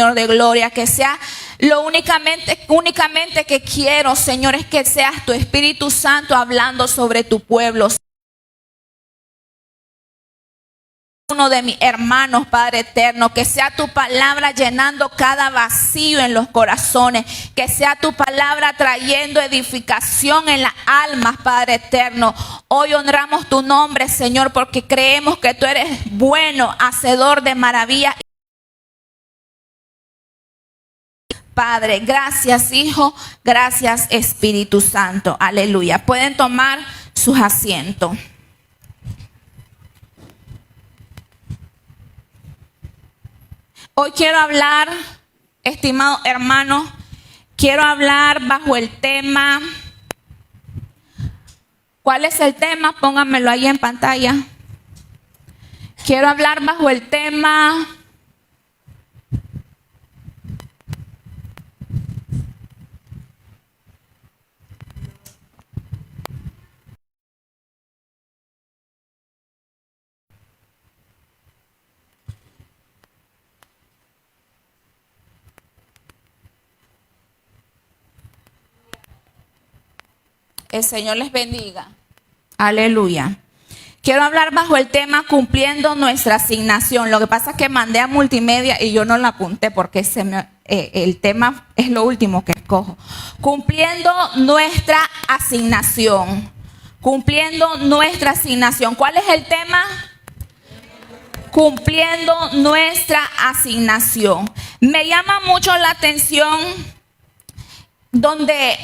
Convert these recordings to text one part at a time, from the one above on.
Señor de gloria, que sea lo únicamente que quiero, Señor, es que seas tu Espíritu Santo hablando sobre tu pueblo. Uno de mis hermanos, Padre eterno, que sea tu palabra llenando cada vacío en los corazones, que sea tu palabra trayendo edificación en las almas, Padre eterno. Hoy honramos tu nombre, Señor, porque creemos que tú eres bueno, hacedor de maravillas. Padre, gracias, Hijo, gracias, Espíritu Santo. Aleluya. Pueden tomar sus asientos. Hoy quiero hablar, estimados hermanos, quiero hablar bajo el tema. ¿Cuál es el tema? Pónganmelo ahí en pantalla. Quiero hablar bajo el tema el Señor les bendiga. Aleluya. Quiero hablar bajo el tema cumpliendo nuestra asignación. Lo que pasa es que mandé a multimedia y yo no la apunté porque el tema es lo último que escojo. Cumpliendo nuestra asignación. Cumpliendo nuestra asignación. ¿Cuál es el tema? Cumpliendo nuestra asignación. Me llama mucho la atención donde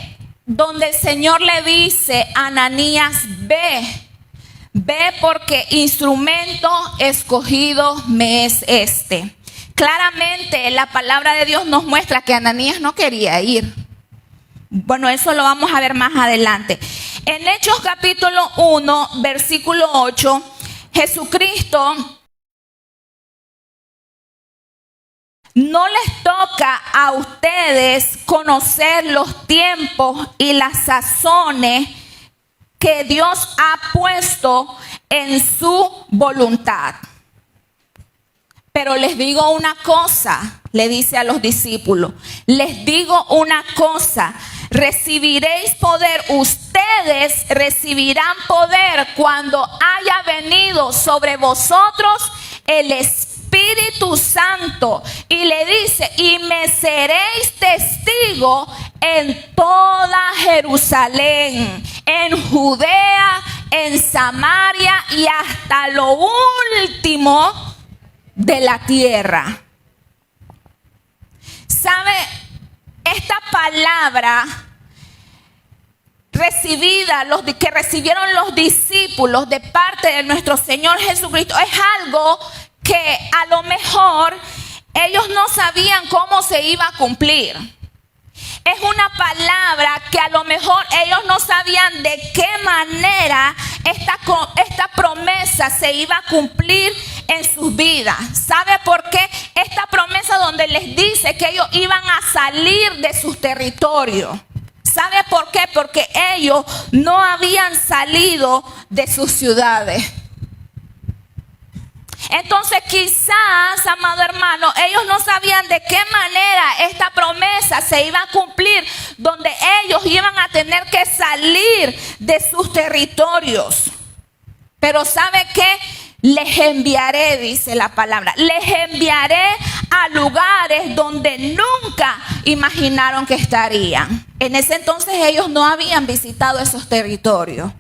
el Señor le dice a Ananías, ve porque instrumento escogido me es este. Claramente la palabra de Dios nos muestra que Ananías no quería ir. Bueno, eso lo vamos a ver más adelante. En Hechos capítulo 1, versículo 8, Jesucristo no les toca a ustedes conocer los tiempos y las sazones que Dios ha puesto en su voluntad. Pero les digo una cosa, le dice a los discípulos, les digo una cosa, recibiréis poder, ustedes recibirán poder cuando haya venido sobre vosotros el Espíritu Santo. Y le dice, y me seréis testigo en toda Jerusalén, en Judea, en Samaria y hasta lo último de la tierra. ¿Sabe? Esta palabra recibida, que recibieron los discípulos de parte de nuestro Señor Jesucristo, es algo que a lo mejor ellos no sabían cómo se iba a cumplir. Es una palabra que a lo mejor ellos no sabían de qué manera esta promesa se iba a cumplir en sus vidas. ¿Sabe por qué? Esta promesa donde les dice que ellos iban a salir de sus territorios. ¿Sabe por qué? Porque ellos no habían salido de sus ciudades. Entonces quizás, amado hermano, ellos no sabían de qué manera esta promesa se iba a cumplir, donde ellos iban a tener que salir de sus territorios. Pero ¿sabe qué? Les enviaré, dice la palabra, les enviaré a lugares donde nunca imaginaron que estarían. En ese entonces ellos no habían visitado esos territorios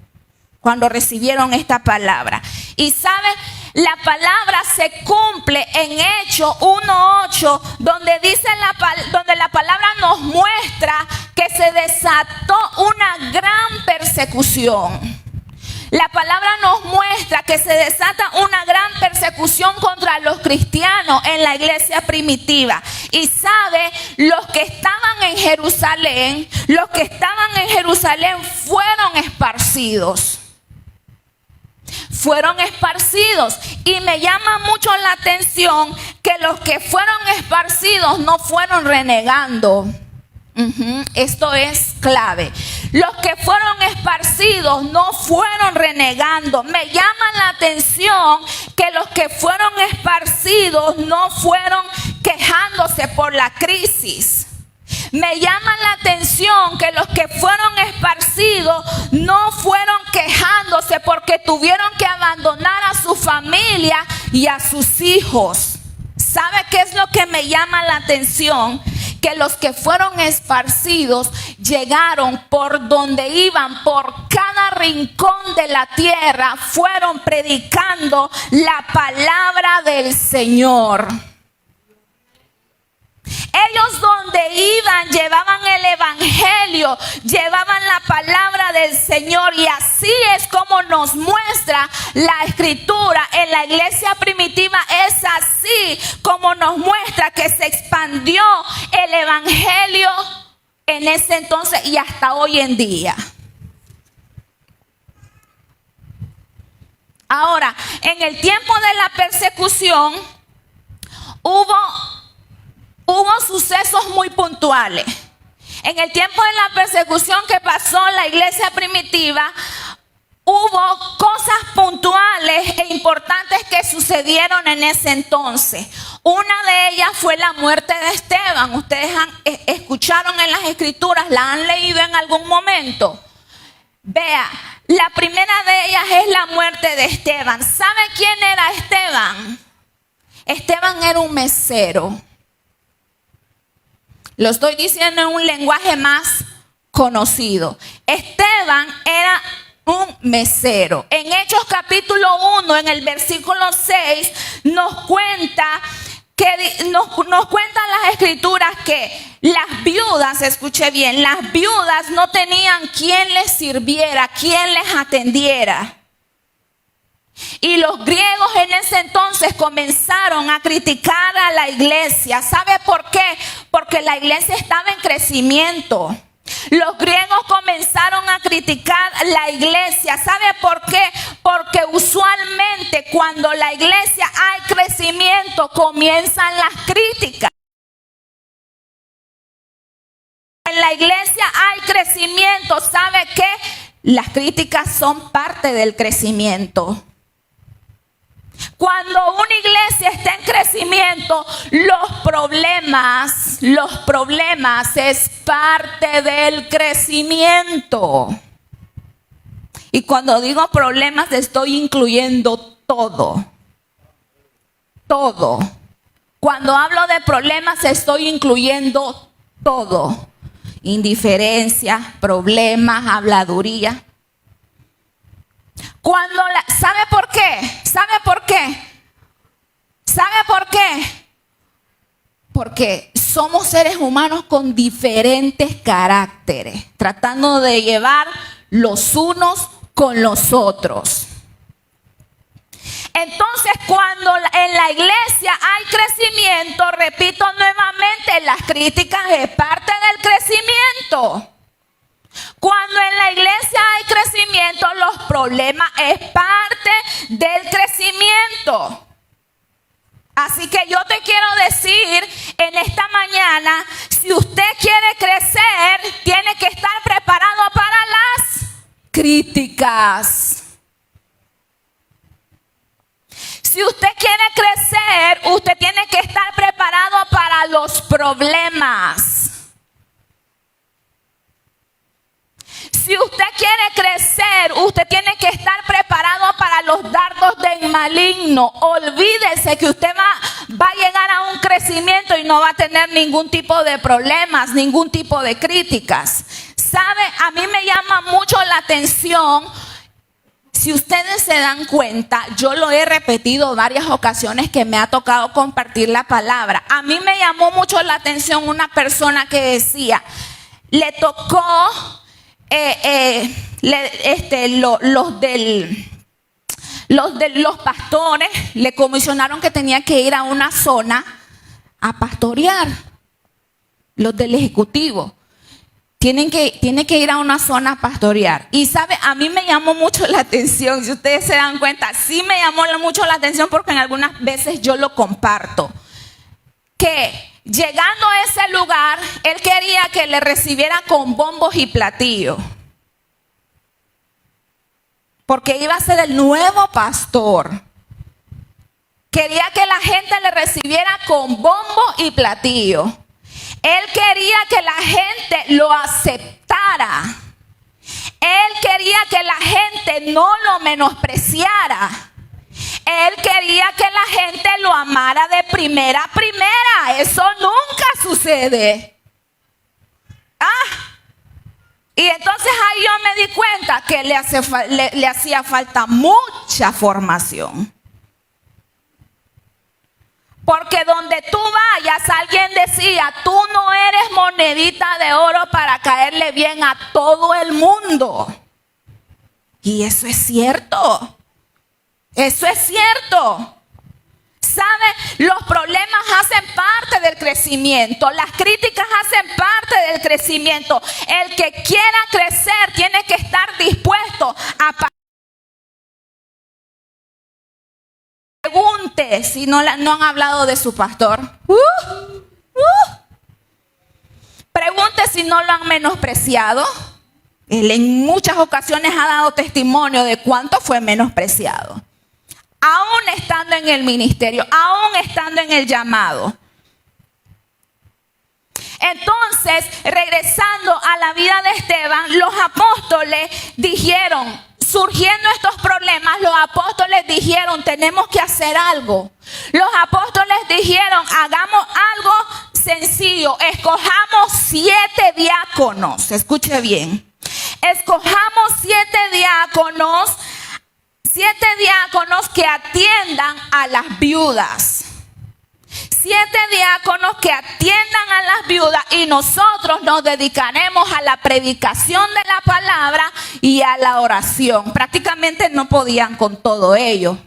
cuando recibieron esta palabra. Y ¿sabe? La palabra se cumple en Hechos 1:8, donde donde la palabra nos muestra que se desató una gran persecución. La palabra nos muestra que se desata una gran persecución contra los cristianos en la iglesia primitiva. Y sabe, los que estaban en Jerusalén fueron esparcidos. Fueron esparcidos, y me llama mucho la atención que los que fueron esparcidos no fueron renegando. Esto es clave. Los que fueron esparcidos no fueron renegando. Me llama la atención que los que fueron esparcidos no fueron quejándose por la crisis. Me llama la atención que los que fueron esparcidos no fueron quejándose porque tuvieron que abandonar a su familia y a sus hijos. ¿Sabe qué es lo que me llama la atención? Que los que fueron esparcidos llegaron por donde iban, por cada rincón de la tierra, fueron predicando la palabra del Señor. Ellos donde iban llevaban el evangelio, llevaban la palabra del Señor, y así es como nos muestra la escritura. En la iglesia primitiva es así como nos muestra que se expandió el evangelio en ese entonces y hasta hoy en día. Ahora, en el tiempo de la persecución hubo sucesos muy puntuales. En el tiempo de la persecución que pasó en la iglesia primitiva, hubo cosas puntuales e importantes que sucedieron en ese entonces. Una de ellas fue la muerte de Esteban. Ustedes escucharon en las escrituras, la han leído en algún momento. Vea, la primera de ellas es la muerte de Esteban. ¿Sabe quién era Esteban? Esteban era un mesero. Lo estoy diciendo en un lenguaje más conocido. Esteban era un mesero. En Hechos capítulo 1, en el versículo 6, nos cuentan las escrituras que las viudas, escuche bien, las viudas no tenían quien les sirviera, quien les atendiera. Y los griegos en ese entonces comenzaron a criticar a la iglesia. ¿Sabe por qué? Porque la iglesia estaba en crecimiento. Los griegos comenzaron a criticar la iglesia. ¿Sabe por qué? Porque usualmente cuando la iglesia hay crecimiento comienzan las críticas. En la iglesia hay crecimiento. ¿Sabe qué? Las críticas son parte del crecimiento. Cuando una iglesia está en crecimiento, los problemas es parte del crecimiento. Y cuando digo problemas, estoy incluyendo todo. Todo. Cuando hablo de problemas, estoy incluyendo todo. Indiferencia, problemas, habladuría. ¿Sabe por qué? ¿Sabe por qué? ¿Sabe por qué? Porque somos seres humanos con diferentes caracteres, tratando de llevar los unos con los otros. Entonces, cuando en la iglesia hay crecimiento, repito nuevamente, las críticas es parte del crecimiento. Cuando en la iglesia hay crecimiento, los problemas es parte del crecimiento. Así que yo te quiero decir en esta mañana, si usted quiere crecer, tiene que estar preparado para las críticas. Si usted quiere crecer, usted tiene que estar preparado para los problemas. Si usted quiere crecer, usted tiene que estar preparado para los dardos del maligno. Olvídese que usted va a llegar a un crecimiento y no va a tener ningún tipo de problemas, ningún tipo de críticas. ¿Sabe? A mí me llama mucho la atención. Si ustedes se dan cuenta, yo lo he repetido varias ocasiones que me ha tocado compartir la palabra. A mí me llamó mucho la atención una persona que decía, le tocó... los pastores le comisionaron que tenía que ir a una zona a pastorear. Los del ejecutivo tienen que ir a una zona a pastorear. Y sabe, a mí me llamó mucho la atención, si ustedes se dan cuenta, sí me llamó mucho la atención porque en algunas veces yo lo comparto, que llegando a ese lugar, él quería que le recibieran con bombos y platillos. Porque iba a ser el nuevo pastor. Quería que la gente le recibiera con bombo y platillo. Él quería que la gente lo aceptara. Él quería que la gente no lo menospreciara. Él quería que la gente lo amara de primera a primera. Eso nunca sucede. Y entonces ahí yo me di cuenta que le hacía falta mucha formación. Porque donde tú vayas, alguien decía, tú no eres monedita de oro para caerle bien a todo el mundo. Y eso es cierto. Eso es cierto. ¿Sabe? Los problemas hacen parte del crecimiento. Las críticas hacen parte del crecimiento. El que quiera crecer tiene que estar dispuesto a pregunte si no han hablado de su pastor. Pregunte si no lo han menospreciado. Él en muchas ocasiones ha dado testimonio de cuánto fue menospreciado. Aún estando en el ministerio, aún estando en el llamado. Entonces, regresando a la vida de Esteban, los apóstoles dijeron, surgiendo estos problemas, los apóstoles dijeron, tenemos que hacer algo. Los apóstoles dijeron, hagamos algo sencillo, escojamos 7 diáconos. Escuche bien. Escojamos 7 diáconos. 7 diáconos que atiendan a las viudas. 7 diáconos que atiendan a las viudas y nosotros nos dedicaremos a la predicación de la palabra y a la oración. Prácticamente no podían con todo ello.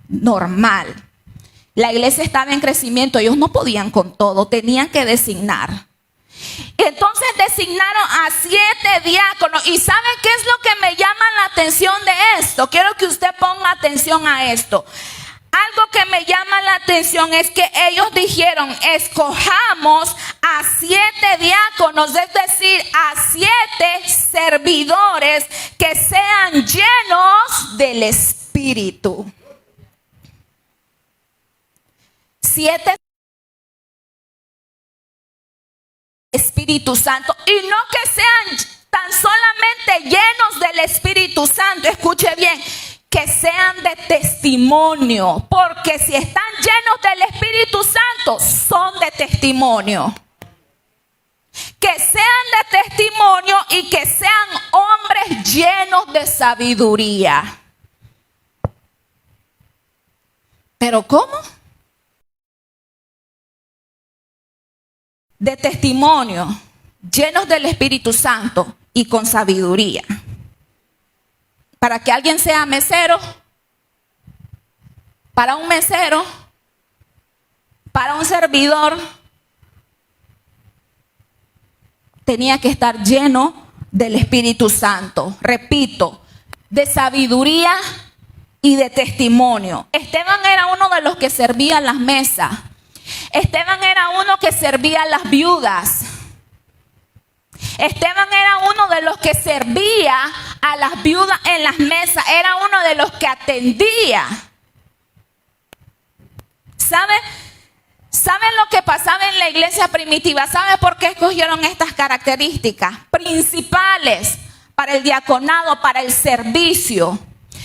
Normal. La iglesia estaba en crecimiento, ellos no podían con todo, tenían que designar. Entonces designaron a 7 diáconos. ¿Y saben qué es lo que me llama la atención de esto? Quiero que usted ponga atención a esto. Algo que me llama la atención es que ellos dijeron, escojamos a 7 diáconos, es decir, a 7 servidores que sean llenos del Espíritu. 7 Espíritu Santo, y no que sean tan solamente llenos del Espíritu Santo, escuche bien, que sean de testimonio, porque si están llenos del Espíritu Santo, son de testimonio. Que sean de testimonio y que sean hombres llenos de sabiduría. ¿Pero cómo? De testimonio, llenos del Espíritu Santo y con sabiduría. Para que alguien sea mesero, para un mesero, para un servidor, tenía que estar lleno del Espíritu Santo. Repito, de sabiduría y de testimonio. Esteban era uno de los que servía las mesas. Esteban era uno que servía a las viudas. Esteban era uno de los que servía a las viudas en las mesas. Era uno de los que atendía. ¿Saben lo que pasaba en la iglesia primitiva? ¿Sabe por qué escogieron estas características principales para el diaconado, para el servicio?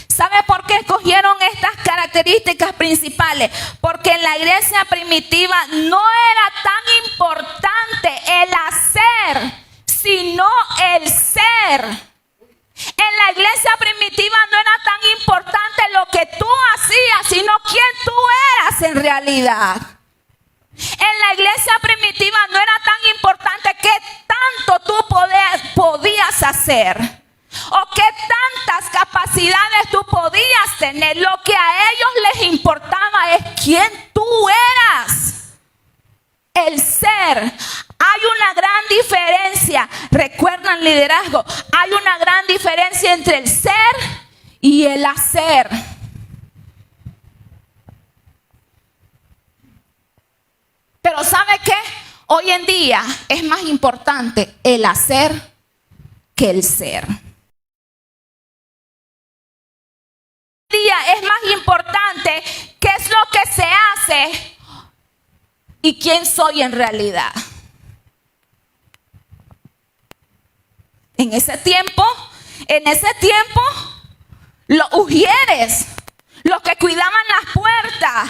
¿Sabe por qué escogieron estas características principales? Porque en la iglesia primitiva no era tan importante el hacer, sino el ser. En la iglesia primitiva no era tan importante lo que tú hacías, sino quién tú eras en realidad. En la iglesia primitiva no era tan importante qué tanto tú podías hacer. O qué tantas capacidades tú podías tener. Lo que a ellos les importaba es quién tú eras. El ser. Hay una gran diferencia. ¿Recuerdan liderazgo? Hay una gran diferencia entre el ser y el hacer. Pero ¿sabe qué? Hoy en día es más importante el hacer que el ser. día es más importante qué es lo que se hace y quién soy en realidad. En ese tiempo, los ujieres, los que cuidaban las puertas,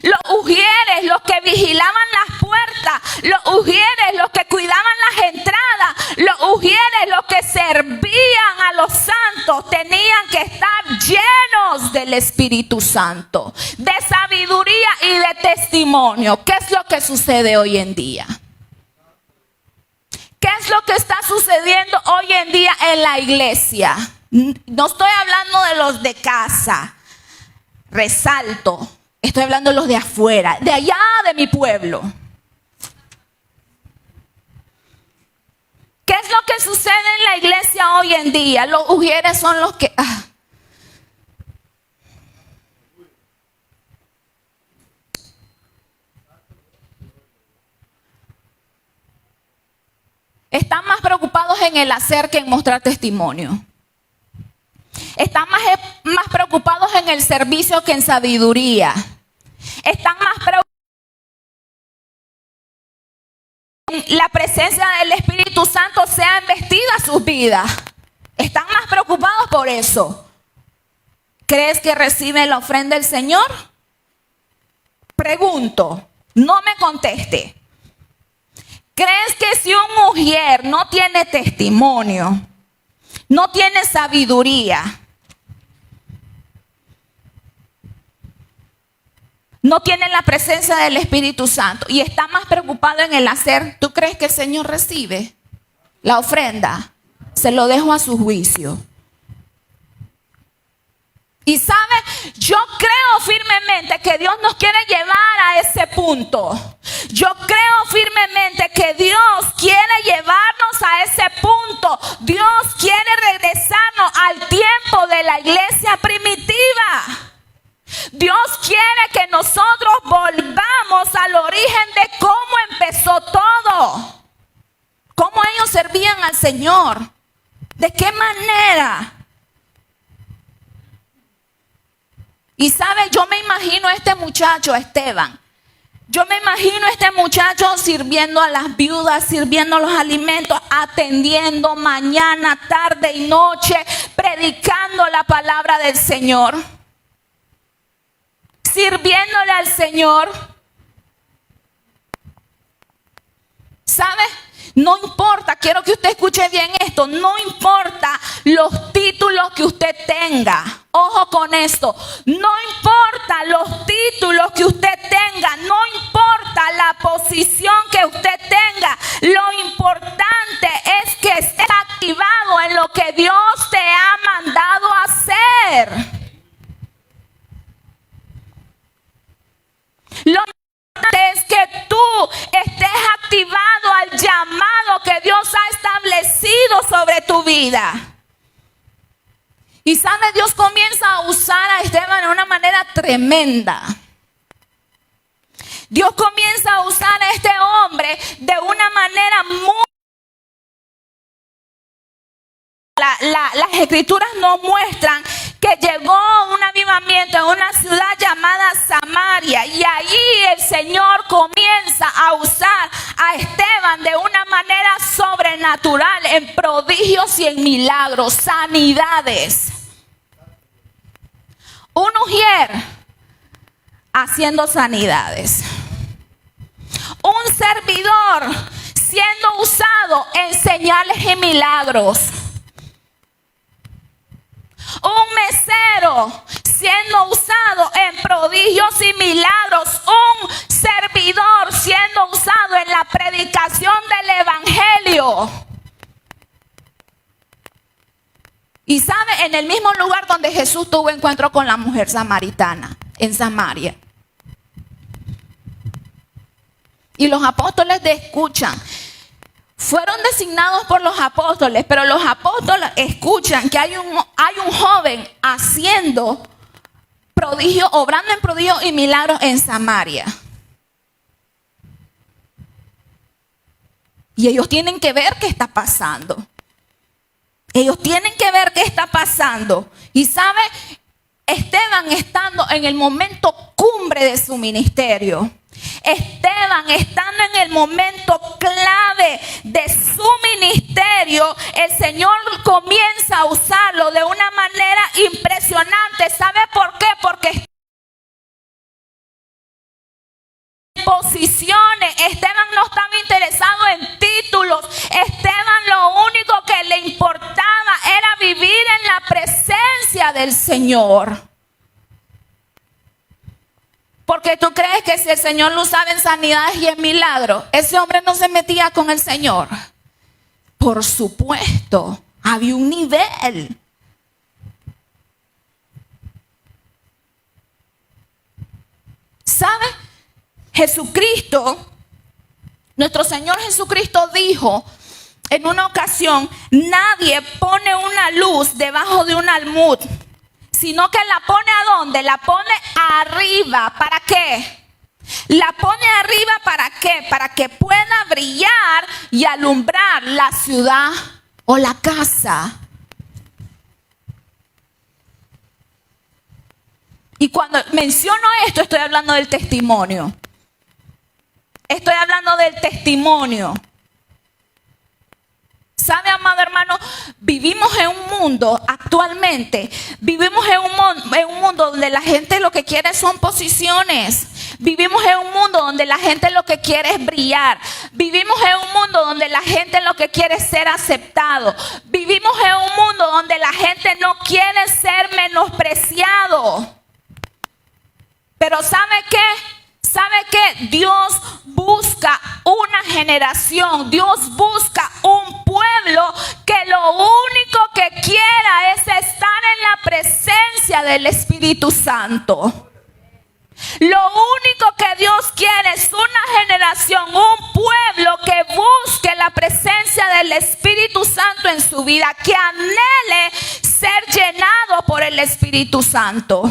los ujieres, los que vigilaban las puertas, los ujieres, los que cuidaban las entradas, los ujieres, los que servían a los santos, tenían que estar llenos del Espíritu Santo, de sabiduría y de testimonio. ¿Qué es lo que sucede hoy en día? ¿Qué es lo que está sucediendo hoy en día en la iglesia? No estoy hablando de los de casa, resalto, estoy hablando de los de afuera, de allá de mi pueblo. ¿Qué es lo que sucede en la iglesia hoy en día? Los ujieres son los que... Están más preocupados en el hacer que en mostrar testimonio. Están más preocupados en el servicio que en sabiduría. Están más preocupados en la presencia del Espíritu Santo sea investida sus vidas. Están más preocupados por eso. ¿Crees que reciben la ofrenda del Señor? Pregunto, no me conteste. ¿Crees que si un mujer no tiene testimonio, no tiene sabiduría, no tiene la presencia del Espíritu Santo y está más preocupado en el hacer, tú crees que el Señor recibe la ofrenda? Se lo dejo a su juicio. Y sabe, yo creo firmemente que Dios nos quiere llevar a ese punto. Yo creo firmemente que Dios quiere llevarnos a ese punto. Dios quiere regresarnos al tiempo de la iglesia primitiva. Dios quiere que nosotros volvamos al origen de cómo empezó todo. Cómo ellos servían al Señor. ¿De qué manera? Y sabe, yo me imagino a este muchacho, Esteban. Yo me imagino a este muchacho sirviendo a las viudas, sirviendo los alimentos, atendiendo mañana, tarde y noche, predicando la palabra del Señor. Sirviéndole al Señor. ¿Sabe? No importa, quiero que usted escuche bien esto, no importa los títulos que usted tenga. Ojo con esto, no importa los títulos que usted tenga, no importa la posición que usted tenga. Lo importante es que esté activado en lo que Dios te ha mandado a hacer. Lo importante es que tú estés activado al llamado que Dios ha establecido sobre tu vida. Y sabe, Dios comienza a usar a Esteban de una manera tremenda. Dios comienza a usar a este hombre de una manera muy... Las escrituras nos muestran que llegó un avivamiento en una ciudad llamada Samaria, y ahí el Señor comienza a usar a Esteban de una manera sobrenatural en prodigios y en milagros, sanidades. Un ujier haciendo sanidades. Un servidor siendo usado en señales y milagros. Un mesero siendo usado en prodigios y milagros. Un servidor siendo usado en la predicación del evangelio. Y sabe, en el mismo lugar donde Jesús tuvo encuentro con la mujer samaritana, en Samaria. Y los apóstoles escuchan. Fueron designados por los apóstoles, pero los apóstoles escuchan que hay un joven haciendo prodigios, obrando en prodigios y milagros en Samaria. Y ellos tienen que ver qué está pasando. Ellos tienen que ver qué está pasando. Y sabe, Esteban estando en el momento cumbre de su ministerio. Esteban estando en el momento clave de su ministerio, el Señor comienza a usarlo de una manera impresionante. ¿Sabe por qué? Porque posiciones. Esteban no estaba interesado en títulos. Esteban lo único que le importaba era vivir en la presencia del Señor. Porque tú crees que si el Señor lo usaba en sanidades y en milagros, ese hombre no se metía con el Señor. Por supuesto, había un nivel. ¿Sabe? Jesucristo, nuestro Señor Jesucristo dijo en una ocasión: nadie pone una luz debajo de un almud, sino que la pone ¿a dónde? La pone arriba. ¿Para qué? La pone arriba ¿para qué? Para que pueda brillar y alumbrar la ciudad o la casa. Y cuando menciono esto, estoy hablando del testimonio. Estoy hablando del testimonio. ¿Sabe, amado hermano? Vivimos en un mundo actualmente, vivimos en un mundo donde la gente lo que quiere son posiciones. Vivimos en un mundo donde la gente lo que quiere es brillar. Vivimos en un mundo donde la gente lo que quiere es ser aceptado. Vivimos en un mundo donde la gente no quiere ser menospreciado. Pero ¿sabe qué? ¿Sabe qué? Dios busca una generación, Dios busca un pueblo que lo único que quiera es estar en la presencia del Espíritu Santo. Lo único que Dios quiere es una generación, un pueblo que busque la presencia del Espíritu Santo en su vida, que anhele ser llenado por el Espíritu Santo.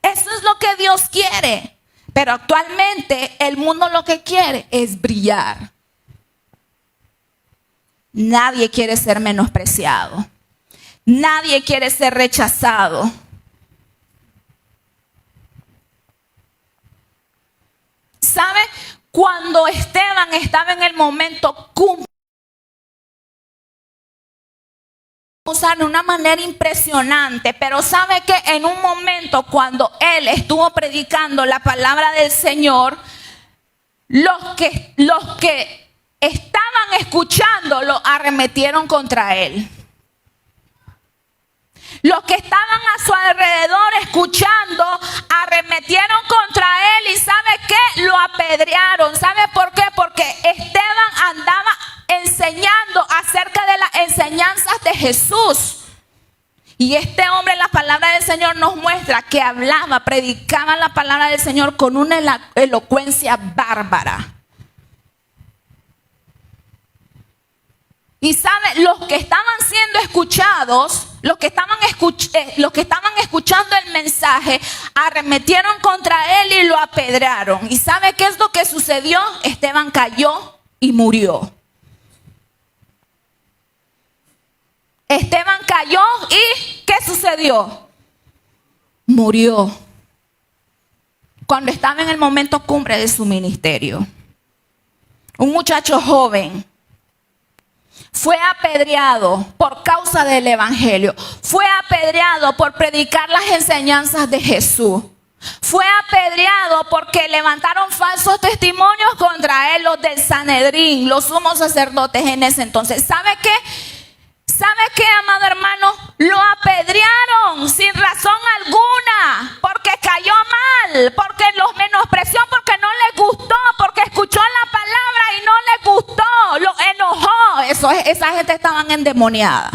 Eso es lo que Dios quiere. Pero actualmente el mundo lo que quiere es brillar. Nadie quiere ser menospreciado. Nadie quiere ser rechazado. ¿Sabe? Cuando Esteban estaba en el momento cumbre, de una manera impresionante, pero sabe que en un momento cuando él estuvo predicando la palabra del Señor, los que estaban escuchándolo arremetieron contra él. Los que estaban a su alrededor escuchando arremetieron contra él, y ¿sabe qué? Lo apedrearon. ¿Sabe por qué? Porque Esteban andaba enseñando acerca de las enseñanzas de Jesús. Y este hombre, la palabra del Señor nos muestra que hablaba, predicaba la palabra del Señor con una elocuencia bárbara. Y sabe, los que estaban siendo escuchados, los que estaban escuchando el mensaje, arremetieron contra él y lo apedrearon. ¿Y sabe qué es lo que sucedió? Esteban cayó y murió. Esteban cayó y ¿qué sucedió? Murió. Cuando estaba en el momento cumbre de su ministerio. Un muchacho joven fue apedreado por causa del evangelio. Fue apedreado por predicar las enseñanzas de Jesús. Fue apedreado porque levantaron falsos testimonios contra él, los del Sanedrín, los sumos sacerdotes en ese entonces. ¿Sabe qué? ¿Sabe qué, amado hermano? Lo apedrearon sin razón alguna, porque cayó mal, porque los menospreció, porque no les gustó, porque escuchó la palabra y no les gustó, lo enojó. Esa gente estaban endemoniada.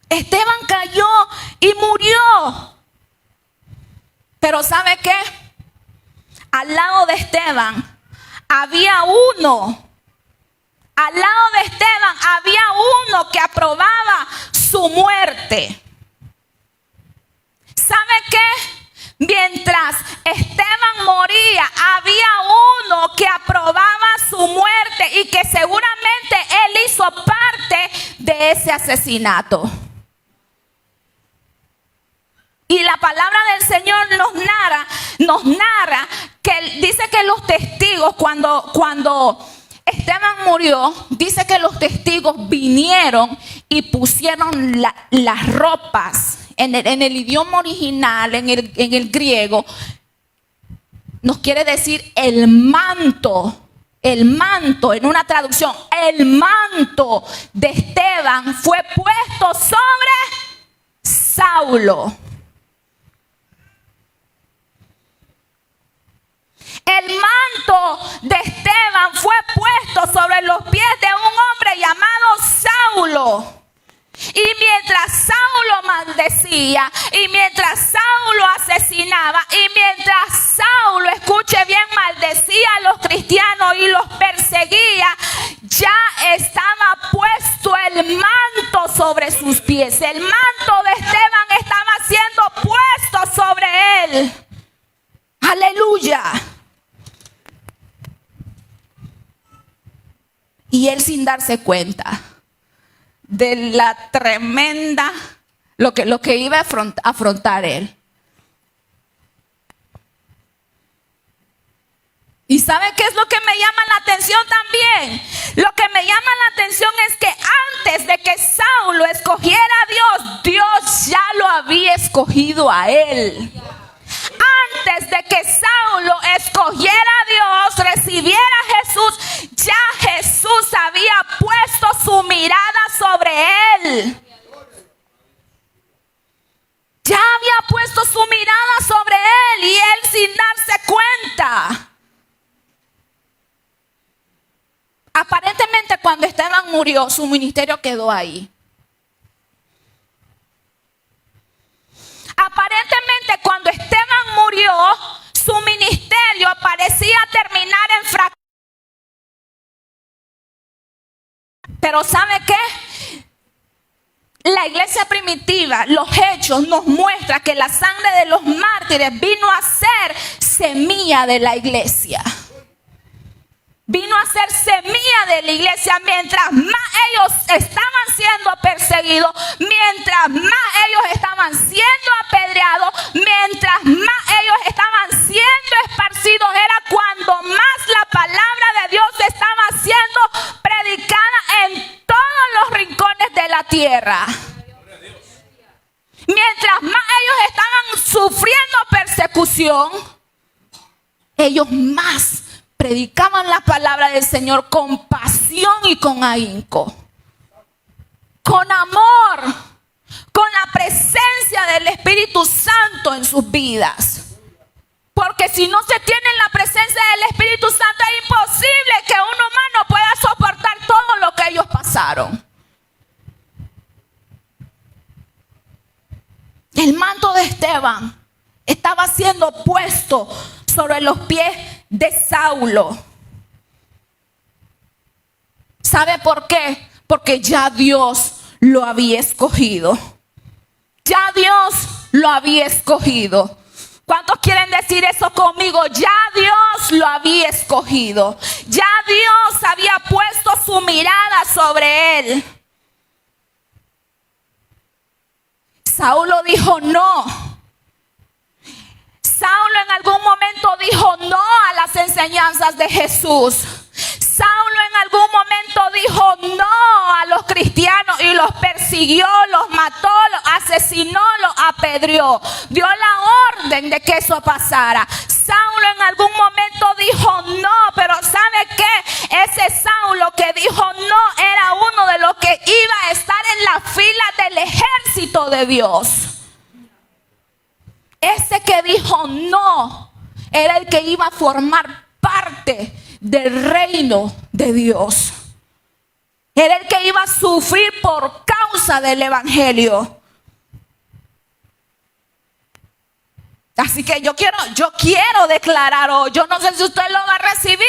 Esteban cayó y murió. Pero ¿sabe qué? Al lado de Esteban había uno. Al lado de Esteban había uno que aprobaba su muerte. ¿Sabe qué? Mientras Esteban moría, había uno que aprobaba su muerte y que seguramente él hizo parte de de ese asesinato. Y la palabra del Señor nos narra que dice que los testigos, cuando Esteban murió, dice que los testigos vinieron y pusieron las ropas en el idioma original, en el griego. Nos quiere decir el manto, en una traducción, el manto de Esteban fue puesto sobre Saulo. El manto de Esteban fue puesto sobre los pies de un hombre llamado Saulo. Y mientras Saulo maldecía, y mientras Saulo asesinaba, y mientras Saulo, escuche bien, maldecía a los cristianos y los perseguía, ya estaba puesto el manto sobre sus pies. El manto de Esteban estaba siendo puesto sobre él. Aleluya. Y él, sin darse cuenta de la tremenda, lo que iba a afrontar él. ¿Y sabe qué es lo que me llama la atención también? Lo que me llama la atención es que antes de que Saulo escogiera a Dios, Dios ya lo había escogido a él. Antes de que Saulo escogiera a Dios, recibiera a Jesús, ya Jesús había puesto su mirada sobre él. Ya había puesto su mirada sobre él y él sin darse cuenta. Aparentemente, cuando Esteban murió, su ministerio quedó ahí. Aparentemente, cuando Esteban murió, su ministerio parecía terminar en fracaso. Pero ¿sabe qué? La iglesia primitiva, los hechos nos muestran que la sangre de los mártires vino a ser semilla de la iglesia. Vino a ser semilla de la iglesia. Mientras más ellos estaban siendo perseguidos, mientras más ellos estaban siendo apedreados, mientras más ellos estaban siendo esparcidos, era cuando más la palabra de Dios estaba siendo predicada en todos los rincones de la tierra. Mientras más ellos estaban sufriendo persecución, ellos más predicaban la palabra del Señor con pasión y con ahínco, con amor, con la presencia del Espíritu Santo en sus vidas. Porque si no se tiene la presencia del Espíritu Santo, es imposible que un humano pueda soportar todo lo que ellos pasaron. El manto de Esteban estaba siendo puesto sobre los pies de Saulo. ¿Sabe por qué? Porque ya Dios lo había escogido. Ya Dios lo había escogido. ¿Cuántos quieren decir eso conmigo? Ya Dios lo había escogido. Ya Dios había puesto su mirada sobre él. Saulo dijo no. Saulo en algún momento dijo no a las enseñanzas de Jesús. Saulo en algún momento dijo no a los cristianos y los persiguió, los mató, los asesinó, los apedreó. Dio la orden de que eso pasara. Saulo en algún momento dijo no, pero ¿sabe qué? Ese Saulo que dijo no era uno de los que iba a estar en la fila del ejército de Dios. Ese que dijo no era el que iba a formar parte del reino de Dios. Era el que iba a sufrir por causa del evangelio. Así que yo quiero declarar hoy, yo no sé si usted lo va a recibir.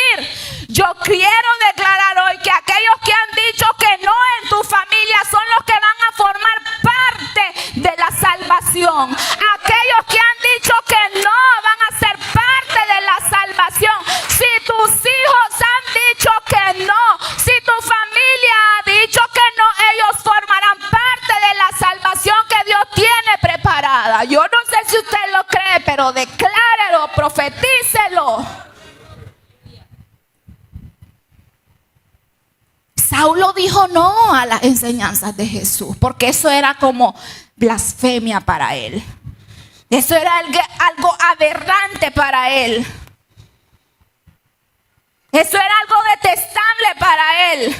Yo quiero declarar hoy que aquellos que han dicho que no en tu familia son los que van a formar parte de la salvación. Aquellos que han dicho que no van a ser parte de la salvación. Si tus hijos han dicho que no, si tu familia ha dicho que no, ellos forman Saulo. Saulo dijo no a las enseñanzas de Jesús, porque eso era como blasfemia para él. Eso era algo aberrante para él. Eso era algo detestable para él.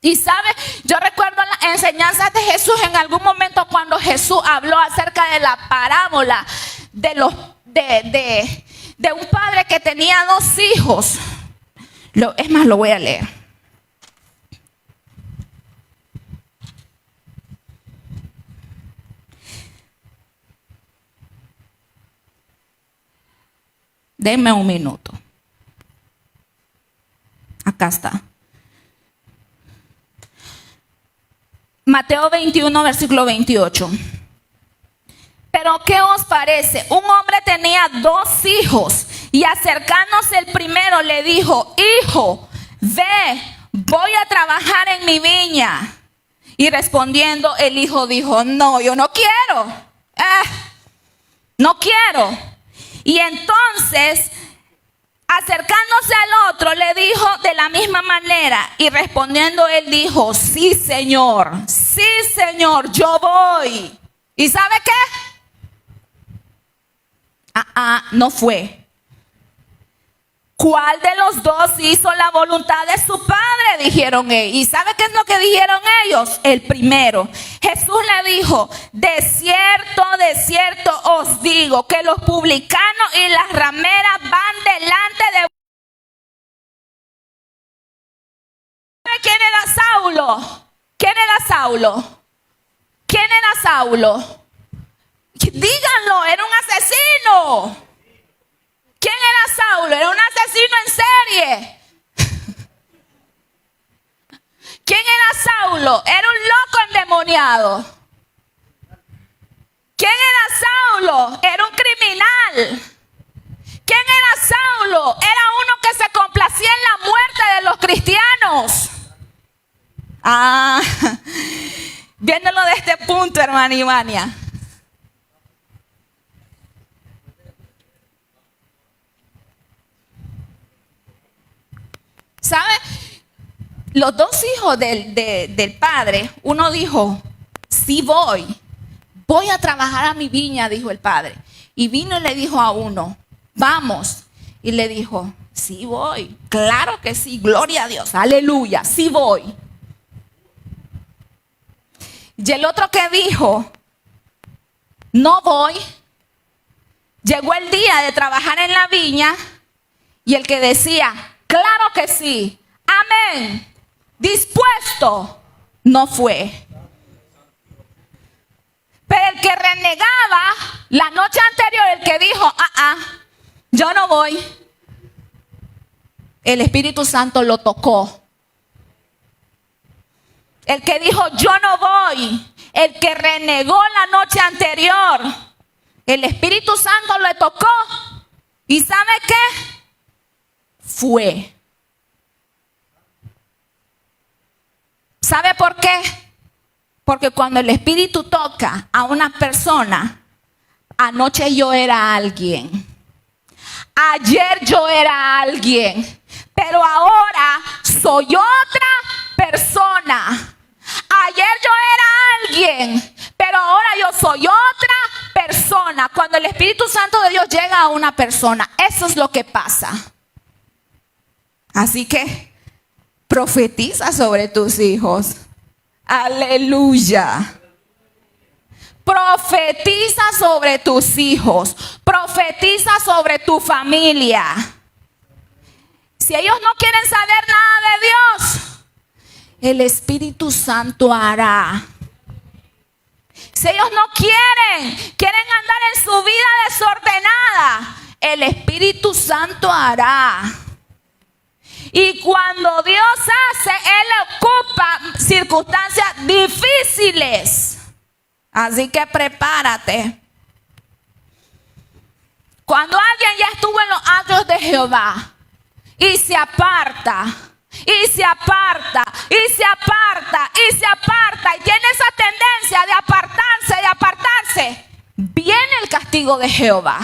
Y sabe, yo recuerdo las enseñanzas de Jesús en algún momento cuando Jesús habló acerca de la parábola de un padre que tenía 2 hijos. Es más, lo voy a leer. Denme un minuto. Acá está. Mateo 21, versículo 28. Pero ¿qué os parece? Un hombre tenía 2 hijos y acercándose el primero le dijo: hijo, ve, voy a trabajar en mi viña. Y respondiendo el hijo dijo: no, yo no quiero. No quiero. Y entonces, acercándose al otro, le dijo de la misma manera. Y respondiendo él dijo: sí, Señor, yo voy. ¿Y sabe qué? No fue. ¿Cuál de los 2 hizo la voluntad de su padre? Dijeron ellos. ¿Y sabe qué es lo que dijeron ellos? El primero. Jesús le dijo: de cierto os digo que los publicanos y las rameras van delante de... ¿Quién era Saulo? ¿Quién era Saulo? ¿Quién era Saulo? Díganlo, era un asesino. ¿Quién era Saulo? Era un asesino en serie. ¿Quién era Saulo? Era un loco endemoniado. ¿Quién era Saulo? Era un criminal. ¿Quién era Saulo? Era uno que se complacía en la muerte de los cristianos. Viéndolo de este punto, hermana Ivania. ¿Sabe? Los 2 hijos del padre, uno dijo: sí voy a trabajar a mi viña, dijo el padre. Y vino y le dijo a uno: vamos. Y le dijo: sí voy, claro que sí, gloria a Dios, aleluya, sí voy. Y el otro que dijo: no voy. Llegó el día de trabajar en la viña y el que decía: claro que sí, amén, dispuesto, no fue. Pero el que renegaba la noche anterior, el que dijo: yo no voy, el Espíritu Santo lo tocó. El que dijo: yo no voy, el que renegó la noche anterior, el Espíritu Santo le tocó. ¿Y sabe qué? Fue. ¿Sabe por qué? Porque cuando el Espíritu toca a una persona, anoche yo era alguien, ayer yo era alguien, pero ahora soy otra persona. Ayer yo era alguien, pero ahora yo soy otra persona. Cuando el Espíritu Santo de Dios llega a una persona, eso es lo que pasa. Así que profetiza sobre tus hijos. Aleluya. Profetiza sobre tus hijos. Profetiza sobre tu familia. Si ellos no quieren saber nada de Dios, el Espíritu Santo hará. Si ellos no quieren andar en su vida desordenada, el Espíritu Santo hará. Y cuando Dios hace, Él ocupa circunstancias difíciles. Así que prepárate. Cuando alguien ya estuvo en los atrios de Jehová y se aparta, y se aparta, y se aparta, y se aparta, y tiene esa tendencia de apartarse, viene el castigo de Jehová.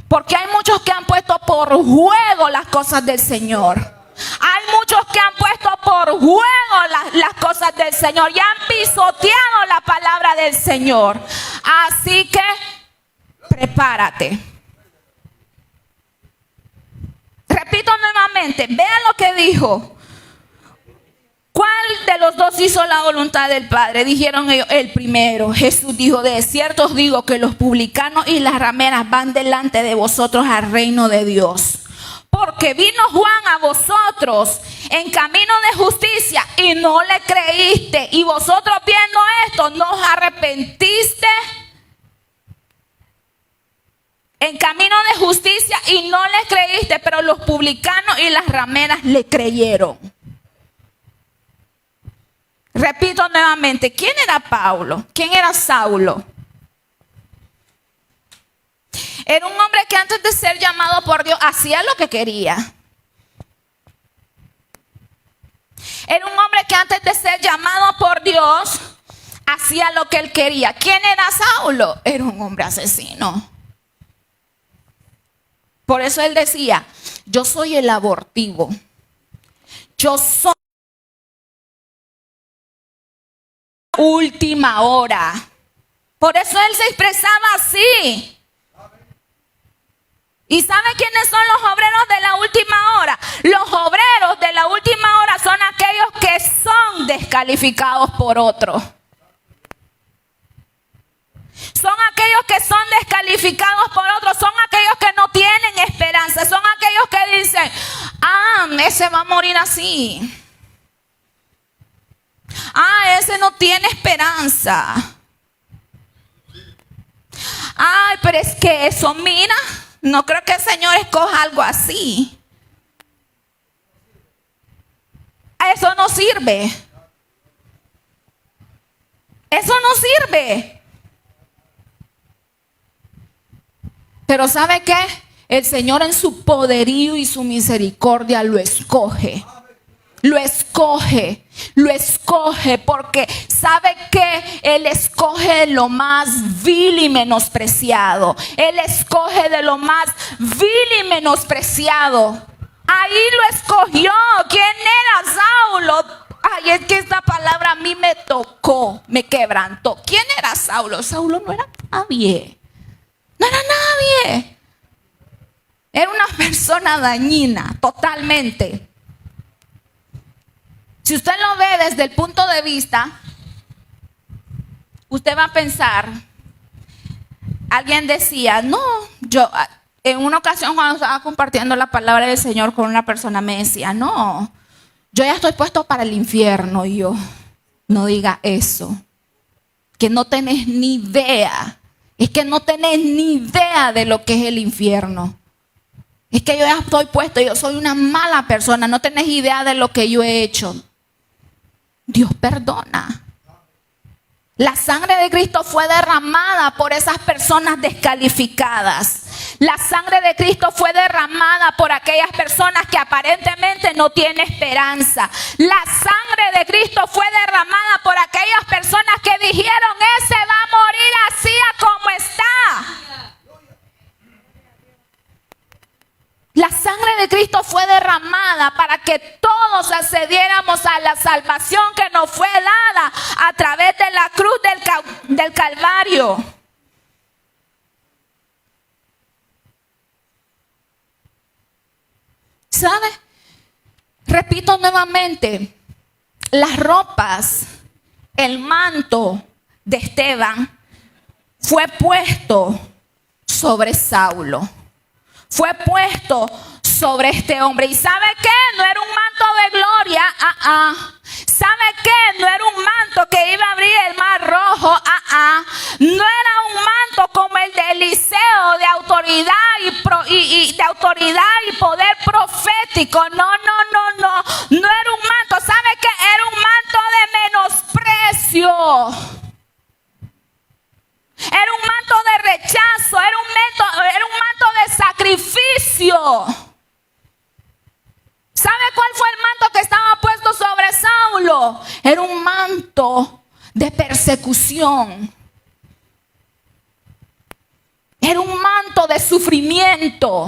Porque hay muchos que han puesto por juego las cosas del Señor. Hay muchos que han puesto por juego las cosas del Señor y han pisoteado la palabra del Señor. Así que prepárate. Repito nuevamente, vean lo que dijo. ¿Cuál de los dos hizo la voluntad del Padre? Dijeron ellos, el primero. Jesús dijo, de cierto os digo que los publicanos y las rameras van delante de vosotros al reino de Dios. Porque vino Juan a vosotros en camino de justicia y no le creíste. Y vosotros viendo esto, ¿no os arrepentiste? En camino de justicia y no le creíste, pero los publicanos y las rameras le creyeron. Repito nuevamente, ¿quién era Pablo? ¿Quién era Saulo? Era un hombre que antes de ser llamado por Dios hacía lo que quería. Era un hombre que antes de ser llamado por Dios hacía lo que él quería. ¿Quién era Saulo? Era un hombre asesino. Por eso él decía, yo soy el abortivo. Yo soy última hora. Por eso él se expresaba así. ¿Y sabe quiénes son los obreros de la última hora? Los obreros de la última hora son aquellos que son descalificados por otros. Son aquellos que son descalificados por otros, son aquellos que no tienen esperanza, son aquellos que dicen, ese va a morir así. Ese no tiene esperanza. Pero es que eso, mira, no creo que el Señor escoja algo así. Eso no sirve. Eso no sirve. Pero ¿sabe qué? El Señor en su poderío y su misericordia lo escoge. Lo escoge, lo escoge porque sabe que Él escoge lo más vil y menospreciado. Él escoge de lo más vil y menospreciado. Ahí lo escogió. ¿Quién era Saulo? Es que esta palabra a mí me tocó, me quebrantó. ¿Quién era Saulo? Saulo no era nadie. No era nadie. Era una persona dañina, totalmente. Si usted lo ve desde el punto de vista, usted va a pensar, alguien decía, no, yo en una ocasión cuando estaba compartiendo la palabra del Señor con una persona me decía, no, yo ya estoy puesto para el infierno. Y yo, no diga eso, que no tenés ni idea, es que no tenés ni idea de lo que es el infierno. Es que yo ya estoy puesto, yo soy una mala persona, no tenés idea de lo que yo he hecho. Dios perdona. La sangre de Cristo fue derramada por esas personas descalificadas. La sangre de Cristo fue derramada por aquellas personas que aparentemente no tienen esperanza. La sangre de Cristo fue derramada por aquellas personas que dijeron, ese va a morir así a como está. La sangre de Cristo fue derramada para que todos accediéramos a la salvación que nos fue dada a través de la cruz del Calvario. ¿Sabe? Repito nuevamente, las ropas, el manto de Esteban fue puesto sobre Saulo. Fue puesto sobre este hombre. ¿Y sabe qué? No era un manto de gloria. ¿Sabe qué? No era un manto que iba a abrir el mar rojo. No era un manto como el de Eliseo de autoridad y de autoridad y poder profético. No. No era un manto. ¿Sabe qué? Era un manto de menosprecio. Era un manto de rechazo, era un manto de sacrificio. ¿Sabe cuál fue el manto que estaba puesto sobre Saulo? Era un manto de persecución. Era un manto de sufrimiento.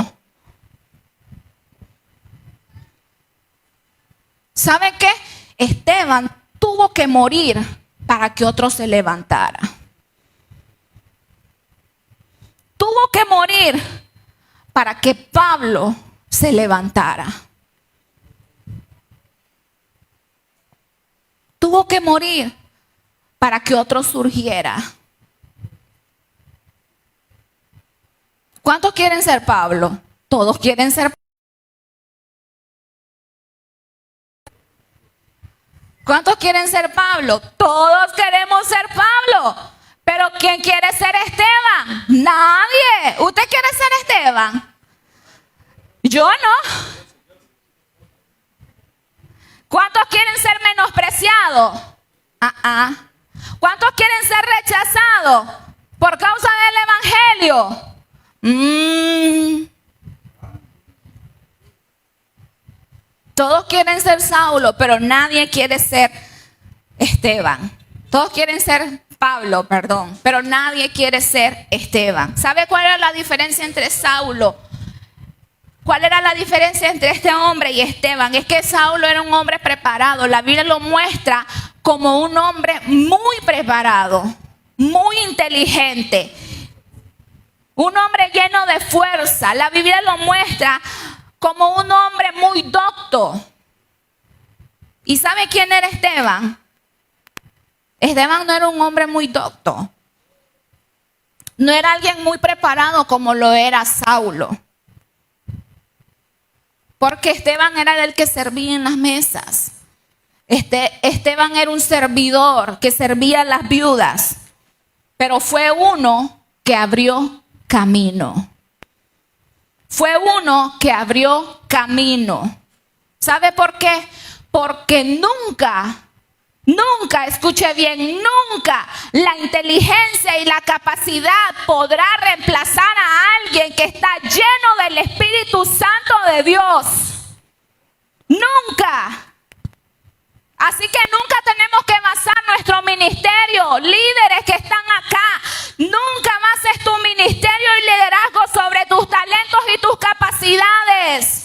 ¿Sabe qué? Esteban tuvo que morir para que otro se levantara. Tuvo que morir para que Pablo se levantara. Tuvo que morir para que otro surgiera. ¿Cuántos quieren ser Pablo? Todos quieren ser Pablo. ¿Cuántos quieren ser Pablo? Todos queremos ser Pablo. Pero ¿quién quiere ser Esteban? Nadie. ¿Usted quiere ser Esteban? Yo no. ¿Cuántos quieren ser menospreciados? ¿Cuántos quieren ser rechazados por causa del Evangelio? Todos quieren ser Saulo, pero nadie quiere ser Esteban. Todos quieren ser Pablo, perdón, pero nadie quiere ser Esteban. ¿Sabe cuál era la diferencia entre Saulo? ¿Cuál era la diferencia entre este hombre y Esteban? Es que Saulo era un hombre preparado. La Biblia lo muestra como un hombre muy preparado, muy inteligente, un hombre lleno de fuerza. La Biblia lo muestra como un hombre muy docto. ¿Y sabe quién era Esteban? Esteban no era un hombre muy docto. No era alguien muy preparado como lo era Saulo. Porque Esteban era el que servía en las mesas. Esteban era un servidor que servía a las viudas. Pero fue uno que abrió camino. Fue uno que abrió camino. ¿Sabe por qué? Porque nunca, escuche bien, nunca la inteligencia y la capacidad podrá reemplazar a alguien que está lleno del Espíritu Santo de Dios. Nunca. Así que nunca tenemos que basar nuestro ministerio, líderes que están acá, nunca bases tu ministerio y liderazgo sobre tus talentos y tus capacidades.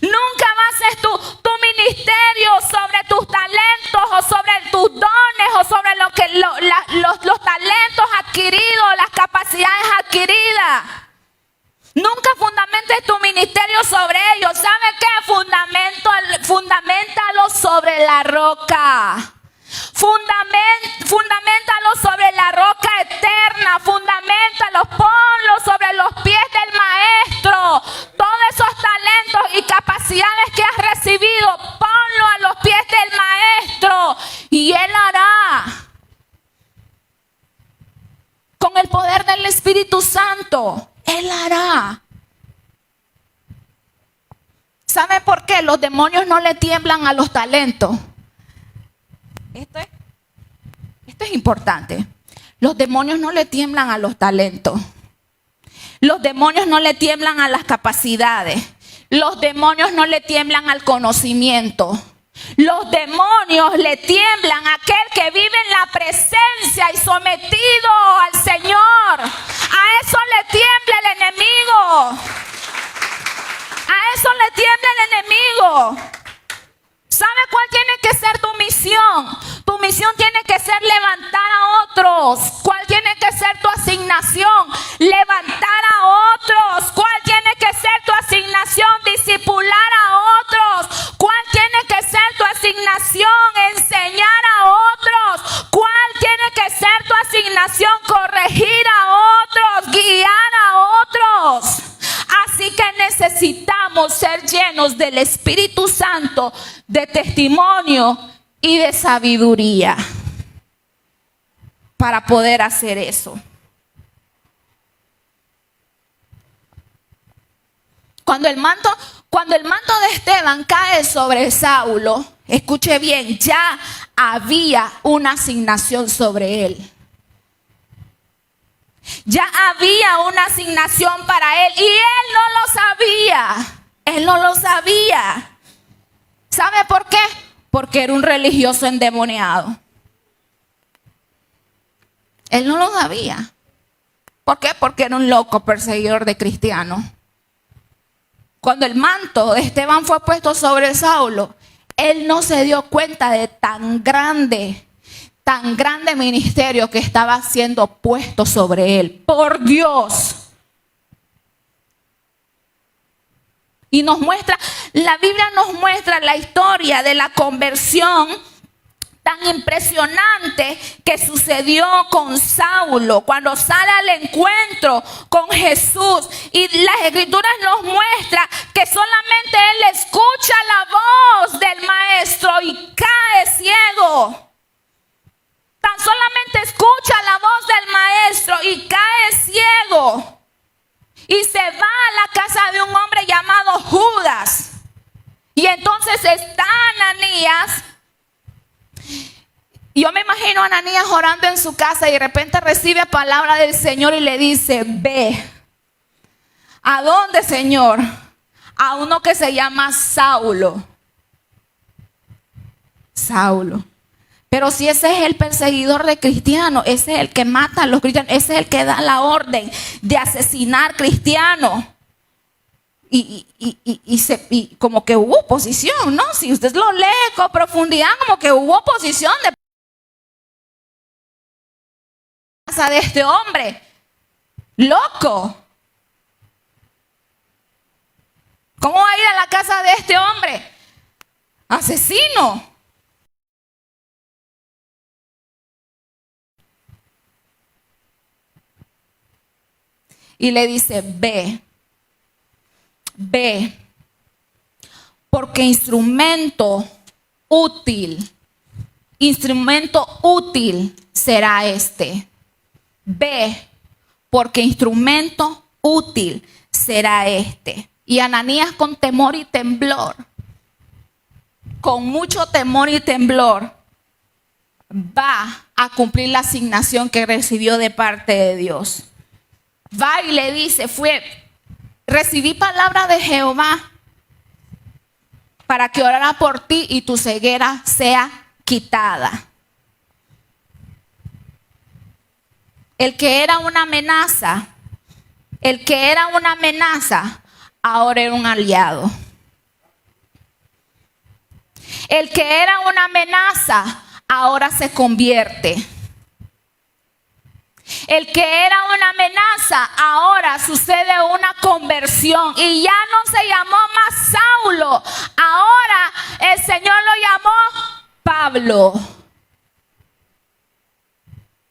Nunca bases tu ministerio sobre tus talentos o sobre tus dones o sobre los talentos adquiridos, las capacidades adquiridas. Nunca fundamentes tu ministerio sobre ellos. ¿Sabe qué? Fundamentalo sobre la roca. Fundamentalo sobre la roca eterna. Fundamentalo, ponlo sobre los pies del maestro. Todos esos talentos y capacidades que has recibido, ponlo a los pies del maestro y él hará. Con el poder del Espíritu Santo, él hará. ¿Sabe por qué? Los demonios no le tiemblan a los talentos. Esto es importante. Los demonios no le tiemblan a los talentos. Los demonios no le tiemblan a las capacidades. Los demonios no le tiemblan al conocimiento. Los demonios le tiemblan a aquel que vive en la presencia y sometido al Señor. A eso le tiembla el enemigo. A eso le tiembla el enemigo. ¿Sabe cuál tiene que ser tu misión? Tu misión tiene que ser levantar a otros. ¿Cuál tiene que ser tu asignación? Levantar a otros. ¿Cuál tiene que ser tu asignación? Discipular a otros. ¿Cuál tiene que ser tu asignación? Enseñar a otros. ¿Cuál tiene que ser tu asignación? Corregir a otros. Guiar a otros. Así que necesitamos ser llenos del Espíritu Santo, de testimonio y de sabiduría para poder hacer eso. Cuando el manto de Esteban cae sobre Saulo, escuche bien, ya había una asignación sobre él. Ya había una asignación para él y él no lo sabía. Él no lo sabía. ¿Sabe por qué? Porque era un religioso endemoniado. Él no lo sabía. ¿Por qué? Porque era un loco perseguidor de cristianos. Cuando el manto de Esteban fue puesto sobre Saulo, él no se dio cuenta de tan grande ministerio que estaba siendo puesto sobre él. Por Dios. Y nos muestra, la Biblia nos muestra la historia de la conversión tan impresionante que sucedió con Saulo cuando sale al encuentro con Jesús. Y las escrituras nos muestran que solamente él escucha la voz del maestro y cae ciego. Tan solamente escucha la voz del maestro y cae ciego. Y se va a la casa de un hombre llamado Judas. Y entonces está Ananías. Yo me imagino a Ananías orando en su casa y de repente recibe palabra del Señor y le dice, ve. ¿A dónde, Señor? A uno que se llama Saulo. Saulo. Pero si ese es el perseguidor de cristianos, ese es el que mata a los cristianos, ese es el que da la orden de asesinar cristianos. Y como que hubo oposición, ¿no? Si usted lo lee con profundidad, como que hubo oposición de casa de este hombre. Loco. ¿Cómo va a ir a la casa de este hombre? Asesino. Y le dice, ve, porque instrumento útil será este. Ve, porque instrumento útil será este. Y Ananías con temor y temblor, con mucho temor y temblor, va a cumplir la asignación que recibió de parte de Dios. Va y le dice, recibí palabra de Jehová para que orara por ti y tu ceguera sea quitada. El que era una amenaza, ahora era un aliado. El que era una amenaza, ahora se convierte. El que era una amenaza, ahora sucede una conversión. Y ya no se llamó más Saulo. Ahora el Señor lo llamó Pablo.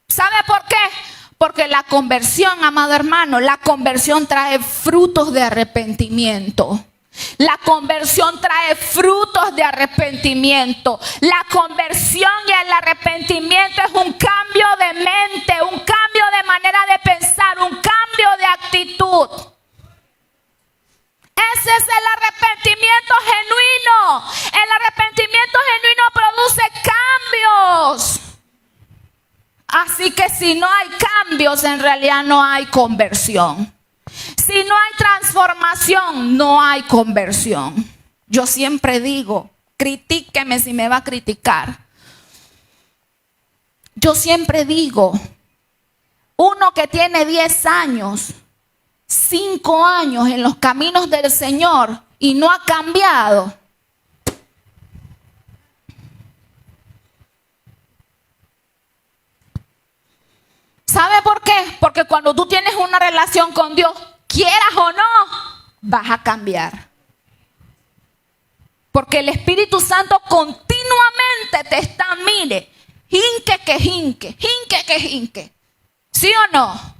¿Sabe por qué? Porque la conversión, amado hermano, la conversión trae frutos de arrepentimiento. La conversión trae frutos de arrepentimiento. La conversión y el arrepentimiento es un cambio de mente, un cambio de manera de pensar, un cambio de actitud. Ese es el arrepentimiento genuino. El arrepentimiento genuino produce cambios. Así que si no hay cambios, en realidad no hay conversión. Si no hay transformación, no hay conversión. Yo siempre digo, critíqueme si me va a criticar. Yo siempre digo, uno que tiene 10 años, 5 años en los caminos del Señor y no ha cambiado. ¿Sabe por qué? Porque cuando tú tienes una relación con Dios, quieras o no, vas a cambiar. Porque el Espíritu Santo continuamente te está, mire, jinque que jinque. ¿Sí o no?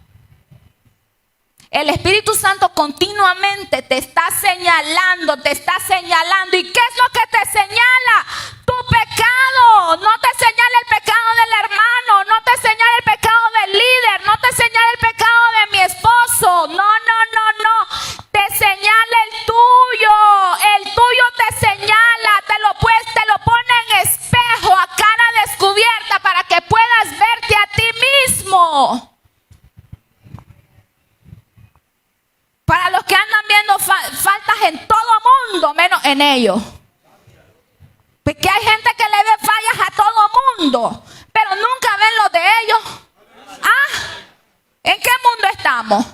El Espíritu Santo continuamente te está señalando. ¿Y qué es lo que te señala? Tu pecado. No te señala el pecado del hermano, no te señala el pecado del líder, no te señala el pecado de mi esposo. No. Te señala el tuyo. El tuyo te señala, te lo pone en espejo, a cara descubierta, para que puedas verte a ti mismo. Para los que andan viendo faltas en todo mundo, menos en ellos. Porque hay gente que le ve fallas a todo mundo, pero nunca ven los de ellos. ¿En qué mundo está? estamos?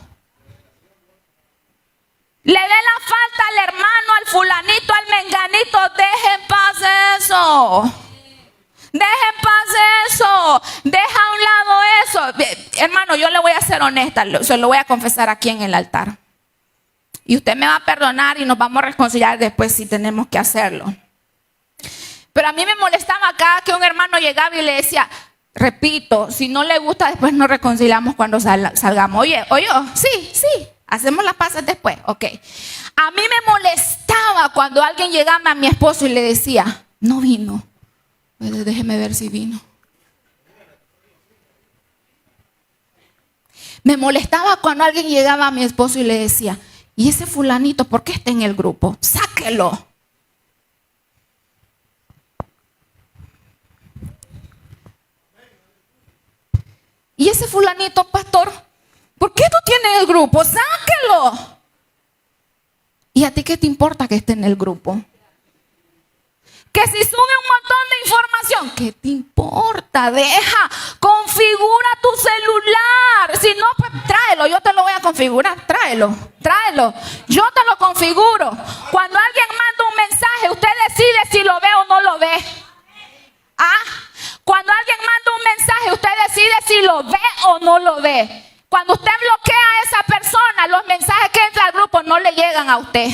Le ve la falta al hermano, al fulanito, al menganito. Deje en paz eso. Deje en paz eso. Deja a un lado eso. Hermano, yo le voy a ser honesta. Se lo voy a confesar aquí en el altar. Y usted me va a perdonar y nos vamos a reconciliar después si tenemos que hacerlo. Pero a mí me molestaba cada que un hermano llegaba y le decía, repito, si no le gusta después nos reconciliamos cuando salgamos. Oye, sí, hacemos las paces después. Ok. A mí me molestaba cuando alguien llegaba a mi esposo y le decía, no vino. Pues déjeme ver si vino. Me molestaba cuando alguien llegaba a mi esposo y le decía, ¿y ese fulanito por qué está en el grupo? Sáquelo. ¿Y ese fulanito, pastor, por qué no tiene el grupo? Sáquelo. ¿Y a ti qué te importa que esté en el grupo? Que si sube un montón de información, ¿qué te importa? Deja, configura tu celular. Si no, pues tráelo, yo te lo voy a configurar. Tráelo. Yo te lo configuro. Cuando alguien manda un mensaje, usted decide si lo ve o no lo ve. Cuando alguien manda un mensaje, usted decide si lo ve o no lo ve. Cuando usted bloquea a esa persona, los mensajes que entran al grupo no le llegan a usted.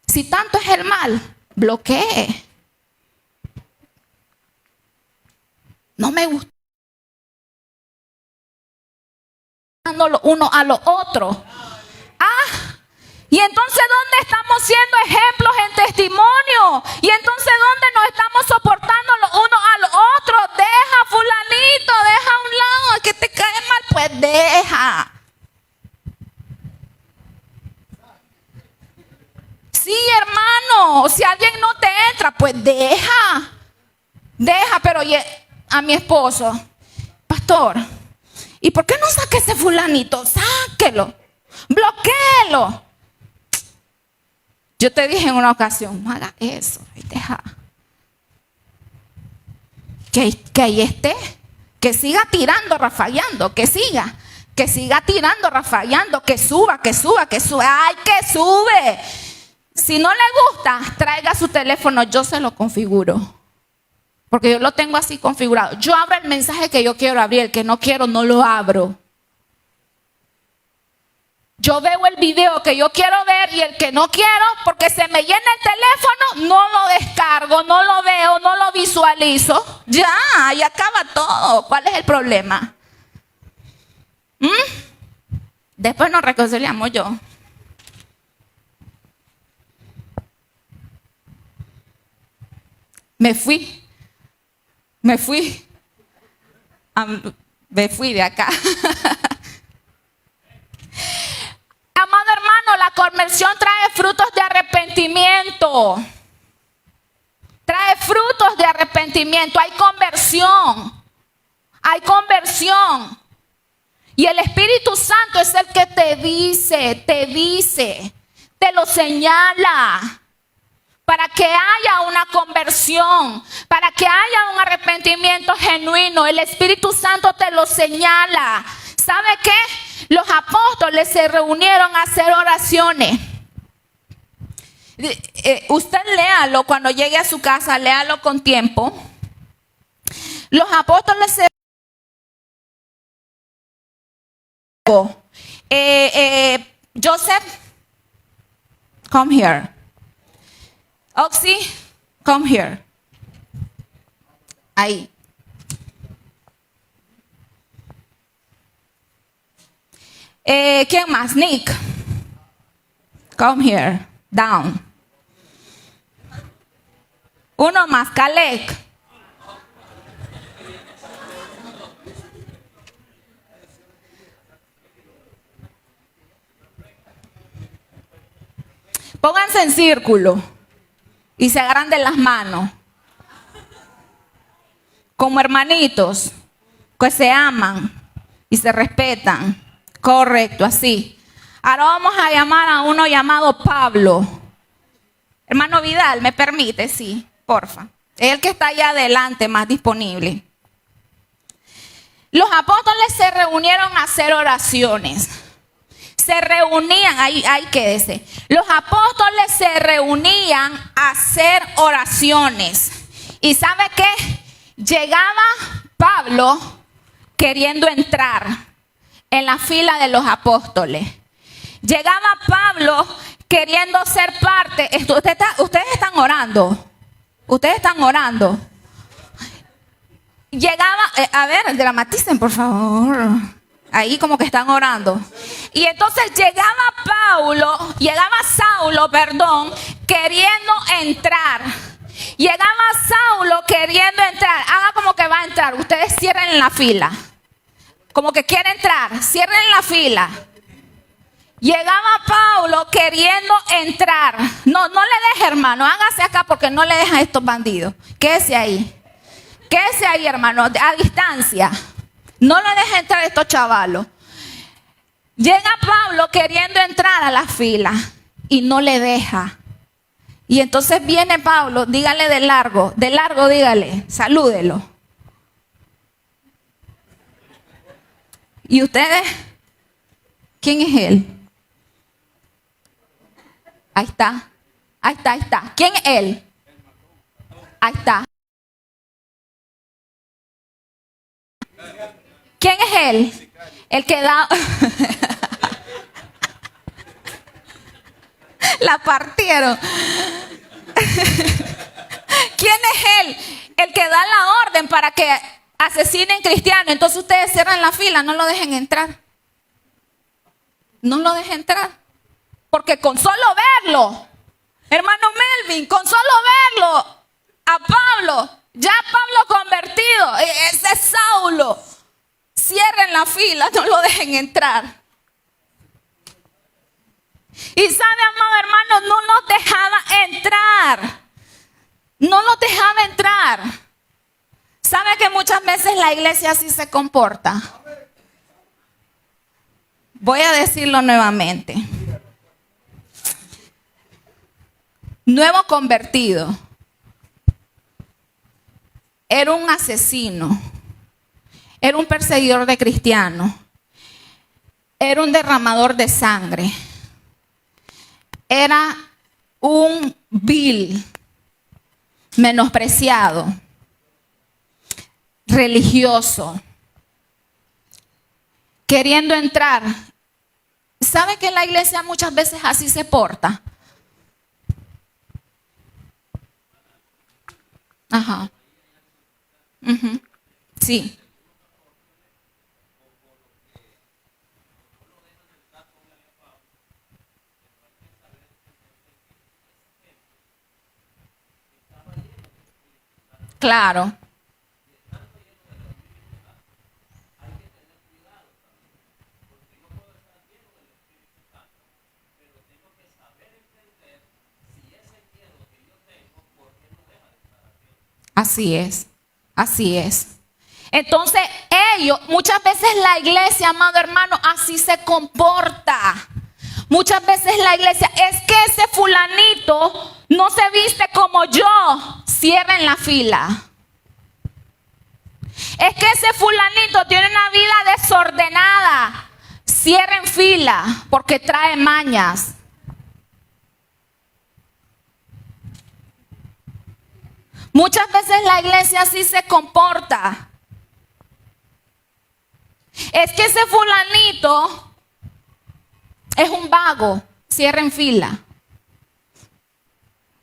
Si tanto es el mal, bloquee. No me gusta uno a lo otro. Y entonces, ¿dónde estamos siendo ejemplos en testimonio? Y entonces, ¿dónde nos estamos soportando los unos a los otros? Deja, fulanito, deja a un lado, que te cae mal, pues deja. Sí, hermano, si alguien no te entra, pues deja. Pero a mi esposo, pastor, ¿y por qué no saque ese fulanito? Sáquelo, bloquéelo. Yo te dije en una ocasión, no haga eso, deja. Que ahí esté, que siga tirando, rafaleando, que siga tirando, rafaleando, que suba. ¡Ay, que sube! Si no le gusta, traiga su teléfono, yo se lo configuro. Porque yo lo tengo así configurado. Yo abro el mensaje que yo quiero abrir, el que no quiero no lo abro. Yo veo el video que yo quiero ver y el que no quiero, porque se me llena el teléfono, no lo descargo, no lo veo, no lo visualizo. Ya, ahí acaba todo. ¿Cuál es el problema? Después nos reconciliamos yo. Me fui de acá. Amado hermano, la conversión trae frutos de arrepentimiento. Trae frutos de arrepentimiento. Hay conversión. Y el Espíritu Santo es el que te dice, te lo señala. Para que haya una conversión, para que haya un arrepentimiento genuino, el Espíritu Santo te lo señala. ¿Sabe qué? Los apóstoles se reunieron a hacer oraciones. Usted léalo cuando llegue a su casa, léalo con tiempo. Los apóstoles se Joseph, come here. Oxy, come here. Ahí. ¿Quién más? Nick. Come here. Down. Uno más. Kalek. Pónganse en círculo y se agarran de las manos como hermanitos que se aman y se respetan. Correcto, así. Ahora vamos a llamar a uno llamado Pablo. Hermano Vidal, ¿me permite? Sí, porfa. Es el que está allá adelante, más disponible. Los apóstoles se reunieron a hacer oraciones. Se reunían, ahí quédese. Los apóstoles se reunían a hacer oraciones. ¿Y sabe qué? Llegaba Pablo queriendo entrar en la fila de los apóstoles. Llegaba Pablo queriendo ser parte. Ustedes están orando. Ustedes están orando. Llegaba, a ver, dramaticen por favor. Ahí como que están orando. Y entonces llegaba Saulo, queriendo entrar. Llegaba Saulo queriendo entrar. Haga como que va a entrar. Ustedes cierren en la fila. Como que quiere entrar. Cierren en la fila. Llegaba Pablo queriendo entrar. No le deje, hermano. Hágase acá porque no le dejan a estos bandidos. Quédese ahí. Quédese ahí, hermano. A distancia. No le deje entrar a estos chavalos. Llega Pablo queriendo entrar a la fila y no le deja. Y entonces viene Pablo, dígale de largo, dígale, salúdelo. ¿Y ustedes? ¿Quién es él? Ahí está. ¿Quién es él? Ahí está. ¿Quién es él? El que da... La partieron. ¿Quién es él? El que da la orden para que asesinen cristianos. Entonces ustedes cierran la fila, no lo dejen entrar. No lo dejen entrar. Porque con solo verlo, hermano Melvin, con solo verlo a Pablo, ya Pablo convertido, ese es Saulo. Cierren la fila, no lo dejen entrar. Y sabe, amado hermano, no nos dejaba entrar. No nos dejaba entrar. ¿Sabe que muchas veces la iglesia así se comporta? Voy a decirlo nuevamente. Nuevo convertido. Era un asesino. Era un perseguidor de cristianos. Era un derramador de sangre. Era un vil, menospreciado, religioso, queriendo entrar. ¿Sabe que la iglesia muchas veces así se porta? Ajá. Uh-huh. Sí. Claro. Así es, así es. Entonces muchas veces la iglesia, amado hermano, así se comporta. Muchas veces la iglesia, es que ese fulanito no se viste como yo. Cierren la fila. Es que ese fulanito tiene una vida desordenada. Cierren fila porque trae mañas. Muchas veces la iglesia así se comporta. Es que ese fulanito es un vago. Cierren fila.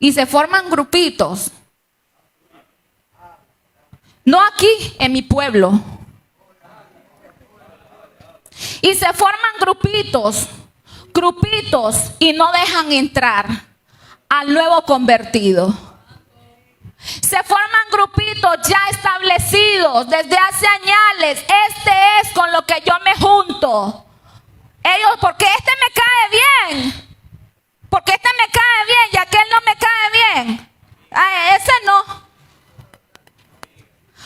Y se forman grupitos. No aquí, en mi pueblo. Y se forman grupitos y no dejan entrar al nuevo convertido. Se forman grupitos ya establecidos desde hace años. Este es con lo que yo me junto. Ellos, porque este me cae bien. Porque este me cae bien y aquel no me cae bien. Ese no.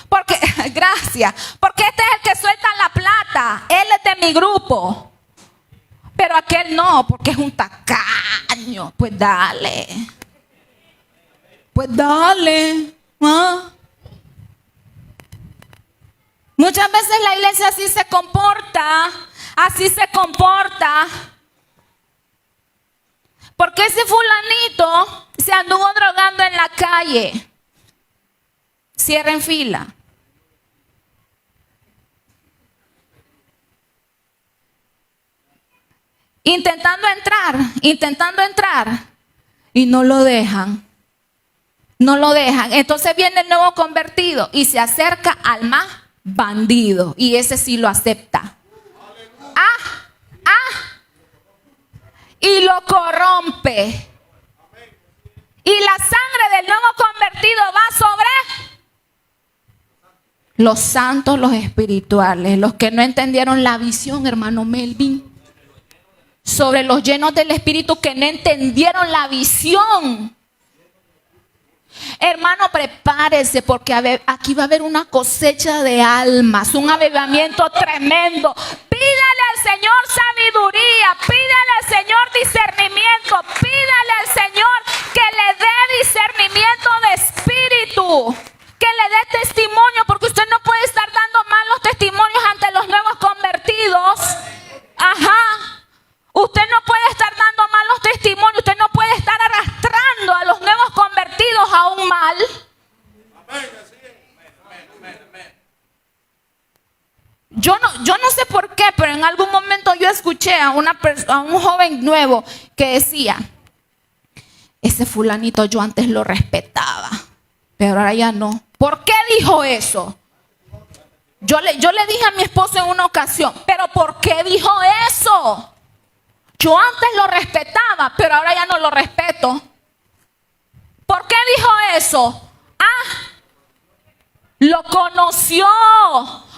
Porque, gracias. Porque este es el que suelta la plata. Él es de mi grupo. Pero aquel no, porque es un tacaño. Pues dale. Pues dale. ¿Ah? Muchas veces la iglesia así se comporta, porque ese fulanito se anduvo drogando en la calle. Cierren fila. Intentando entrar y no lo dejan. Entonces viene el nuevo convertido y se acerca al más bandido y ese sí lo acepta. Y lo corrompe. Y la sangre del nuevo convertido va sobre los santos, los espirituales, los que no entendieron la visión, hermano Melvin. Sobre los llenos del Espíritu que no entendieron la visión. Hermano, prepárese porque aquí va a haber una cosecha de almas, un avivamiento tremendo. Pídale al Señor sabiduría, pídale al Señor discernimiento, pídale al Señor que le dé discernimiento de espíritu, que le dé testimonio, porque usted no puede estar dando malos testimonios ante los nuevos convertidos. Usted no puede estar dando malos testimonios, usted no puede estar arrastrando a los nuevos convertidos a un mal. Yo no sé por qué, pero en algún momento yo escuché a un joven nuevo que decía, ese fulanito yo antes lo respetaba, pero ahora ya no. ¿Por qué dijo eso? Yo le dije a mi esposo en una ocasión, pero ¿por qué dijo eso? Yo antes lo respetaba, pero ahora ya no lo respeto. ¿Por qué dijo eso? Lo conoció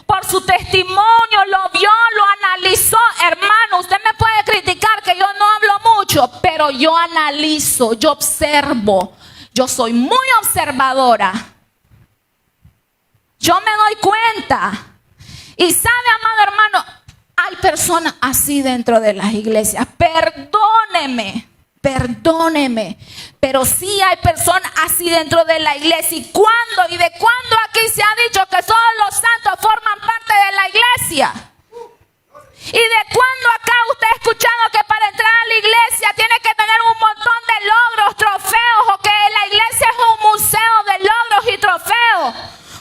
por su testimonio, lo vio, lo analizó. Hermano, usted me puede criticar que yo no hablo mucho, pero yo analizo, yo observo. Yo soy muy observadora. Yo me doy cuenta. Y sabe, amado hermano, hay personas así dentro de las iglesias. Perdóneme, pero sí hay personas así dentro de la iglesia. ¿Y cuándo y de cuándo aquí se ha dicho que solo los santos forman parte de la iglesia? ¿Y de cuándo acá usted ha escuchado que para entrar a la iglesia tiene que tener un montón de logros, trofeos, o que la iglesia es un museo de logros y trofeos?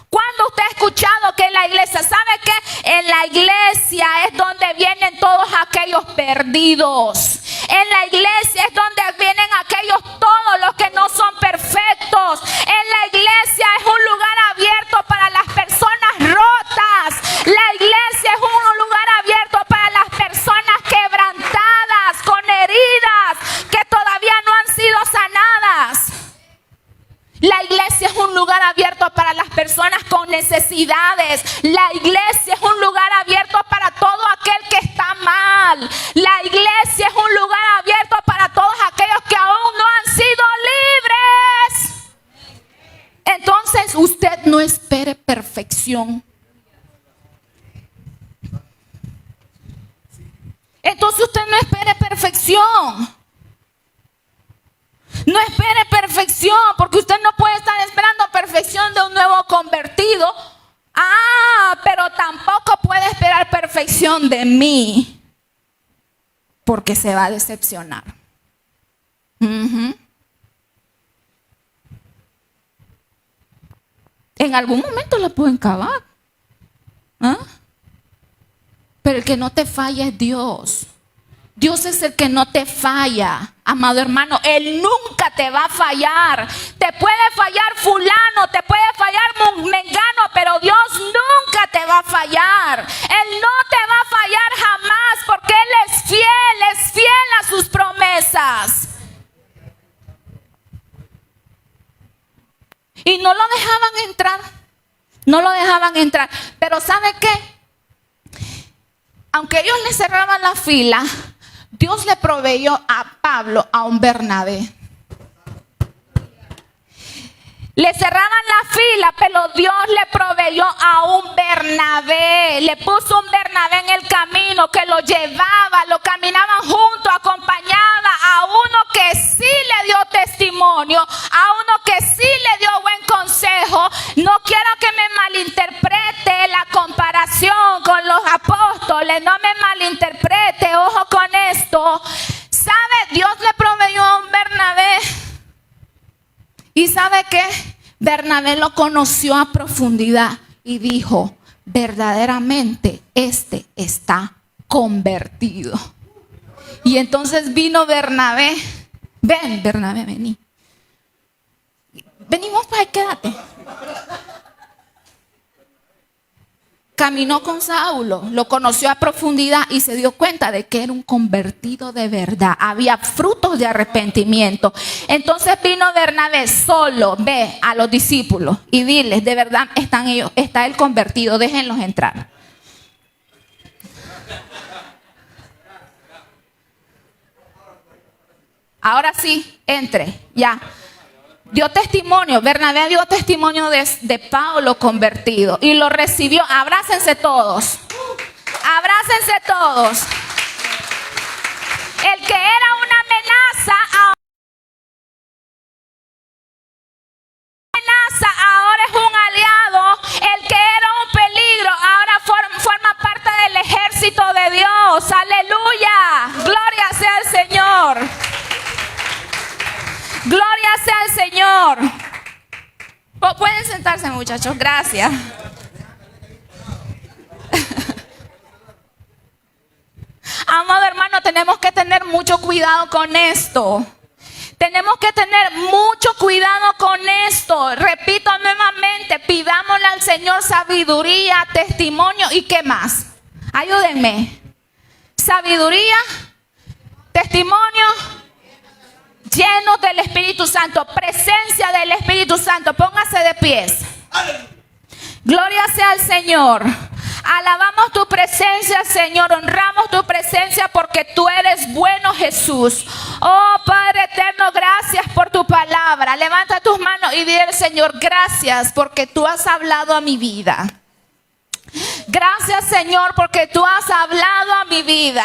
¿Cuándo usted ha escuchado que en la iglesia, sabe qué? En la iglesia es donde vienen todos aquellos perdidos. En la iglesia es donde vienen todos los que no son perfectos. En la iglesia es un lugar abierto para las personas rotas. La iglesia es un lugar abierto para las personas quebrantadas, con heridas, que todavía no han sido sanadas. La iglesia es un lugar abierto para las personas con necesidades. La iglesia es un lugar abierto para todo aquel que está mal. La iglesia es un lugar abierto para todos aquellos que aún no han sido libres. Entonces usted no espere perfección. Entonces usted no espere perfección. No espere perfección, porque usted no puede estar esperando perfección de un nuevo convertido. Pero tampoco puede esperar perfección de mí, porque se va a decepcionar. En algún momento la pueden cavar. Pero el que no te falla es Dios. Dios es el que no te falla, amado hermano. Él nunca te va a fallar. Te puede fallar fulano, te puede fallar mengano, pero Dios nunca te va a fallar. Él no te va a fallar jamás, porque Él es fiel a sus promesas. Y no lo dejaban entrar. Pero ¿sabe qué? Aunque ellos le cerraban la fila, Dios le proveyó a Pablo a un Bernabé. Le cerraban la fila, pero Dios le proveyó a un Bernabé. Le puso un Bernabé en el camino que lo llevaba, lo caminaban juntos, acompañaba a uno que sí le dio testimonio, a uno que sí le dio buen consejo. No quiero que me malinterprete la comparación. ¿Y sabe qué? Bernabé lo conoció a profundidad y dijo, verdaderamente este está convertido. Y entonces vino Bernabé. Ven, Bernabé, vení. Venimos para ahí, quédate. Caminó con Saulo, lo conoció a profundidad y se dio cuenta de que era un convertido de verdad. Había frutos de arrepentimiento. Entonces vino Bernabé solo, ve a los discípulos y diles, de verdad están ellos, está el convertido, déjenlos entrar. Ahora sí, entre, ya. Dio testimonio, Bernabé dio testimonio de Pablo convertido y lo recibió. Abrácense todos. Abrácense todos. El que era una amenaza ahora es un aliado. El que era un peligro ahora forma parte del ejército de Dios. Aleluya. Gloria sea el Señor. Gloria sea el Señor. Pueden sentarse, muchachos, gracias. Amado hermano, tenemos que tener mucho cuidado con esto. Tenemos que tener mucho cuidado con esto. Repito nuevamente, pidámosle al Señor sabiduría, testimonio y ¿qué más? Ayúdenme. Sabiduría, testimonio, llenos del Espíritu Santo, presencia del Espíritu Santo. Póngase de pies. Gloria sea al Señor. Alabamos tu presencia, Señor. Honramos tu presencia porque tú eres bueno, Jesús. Oh Padre eterno, gracias por tu palabra. Levanta tus manos y dile al Señor, gracias porque tú has hablado a mi vida. Gracias, Señor, porque tú has hablado a mi vida.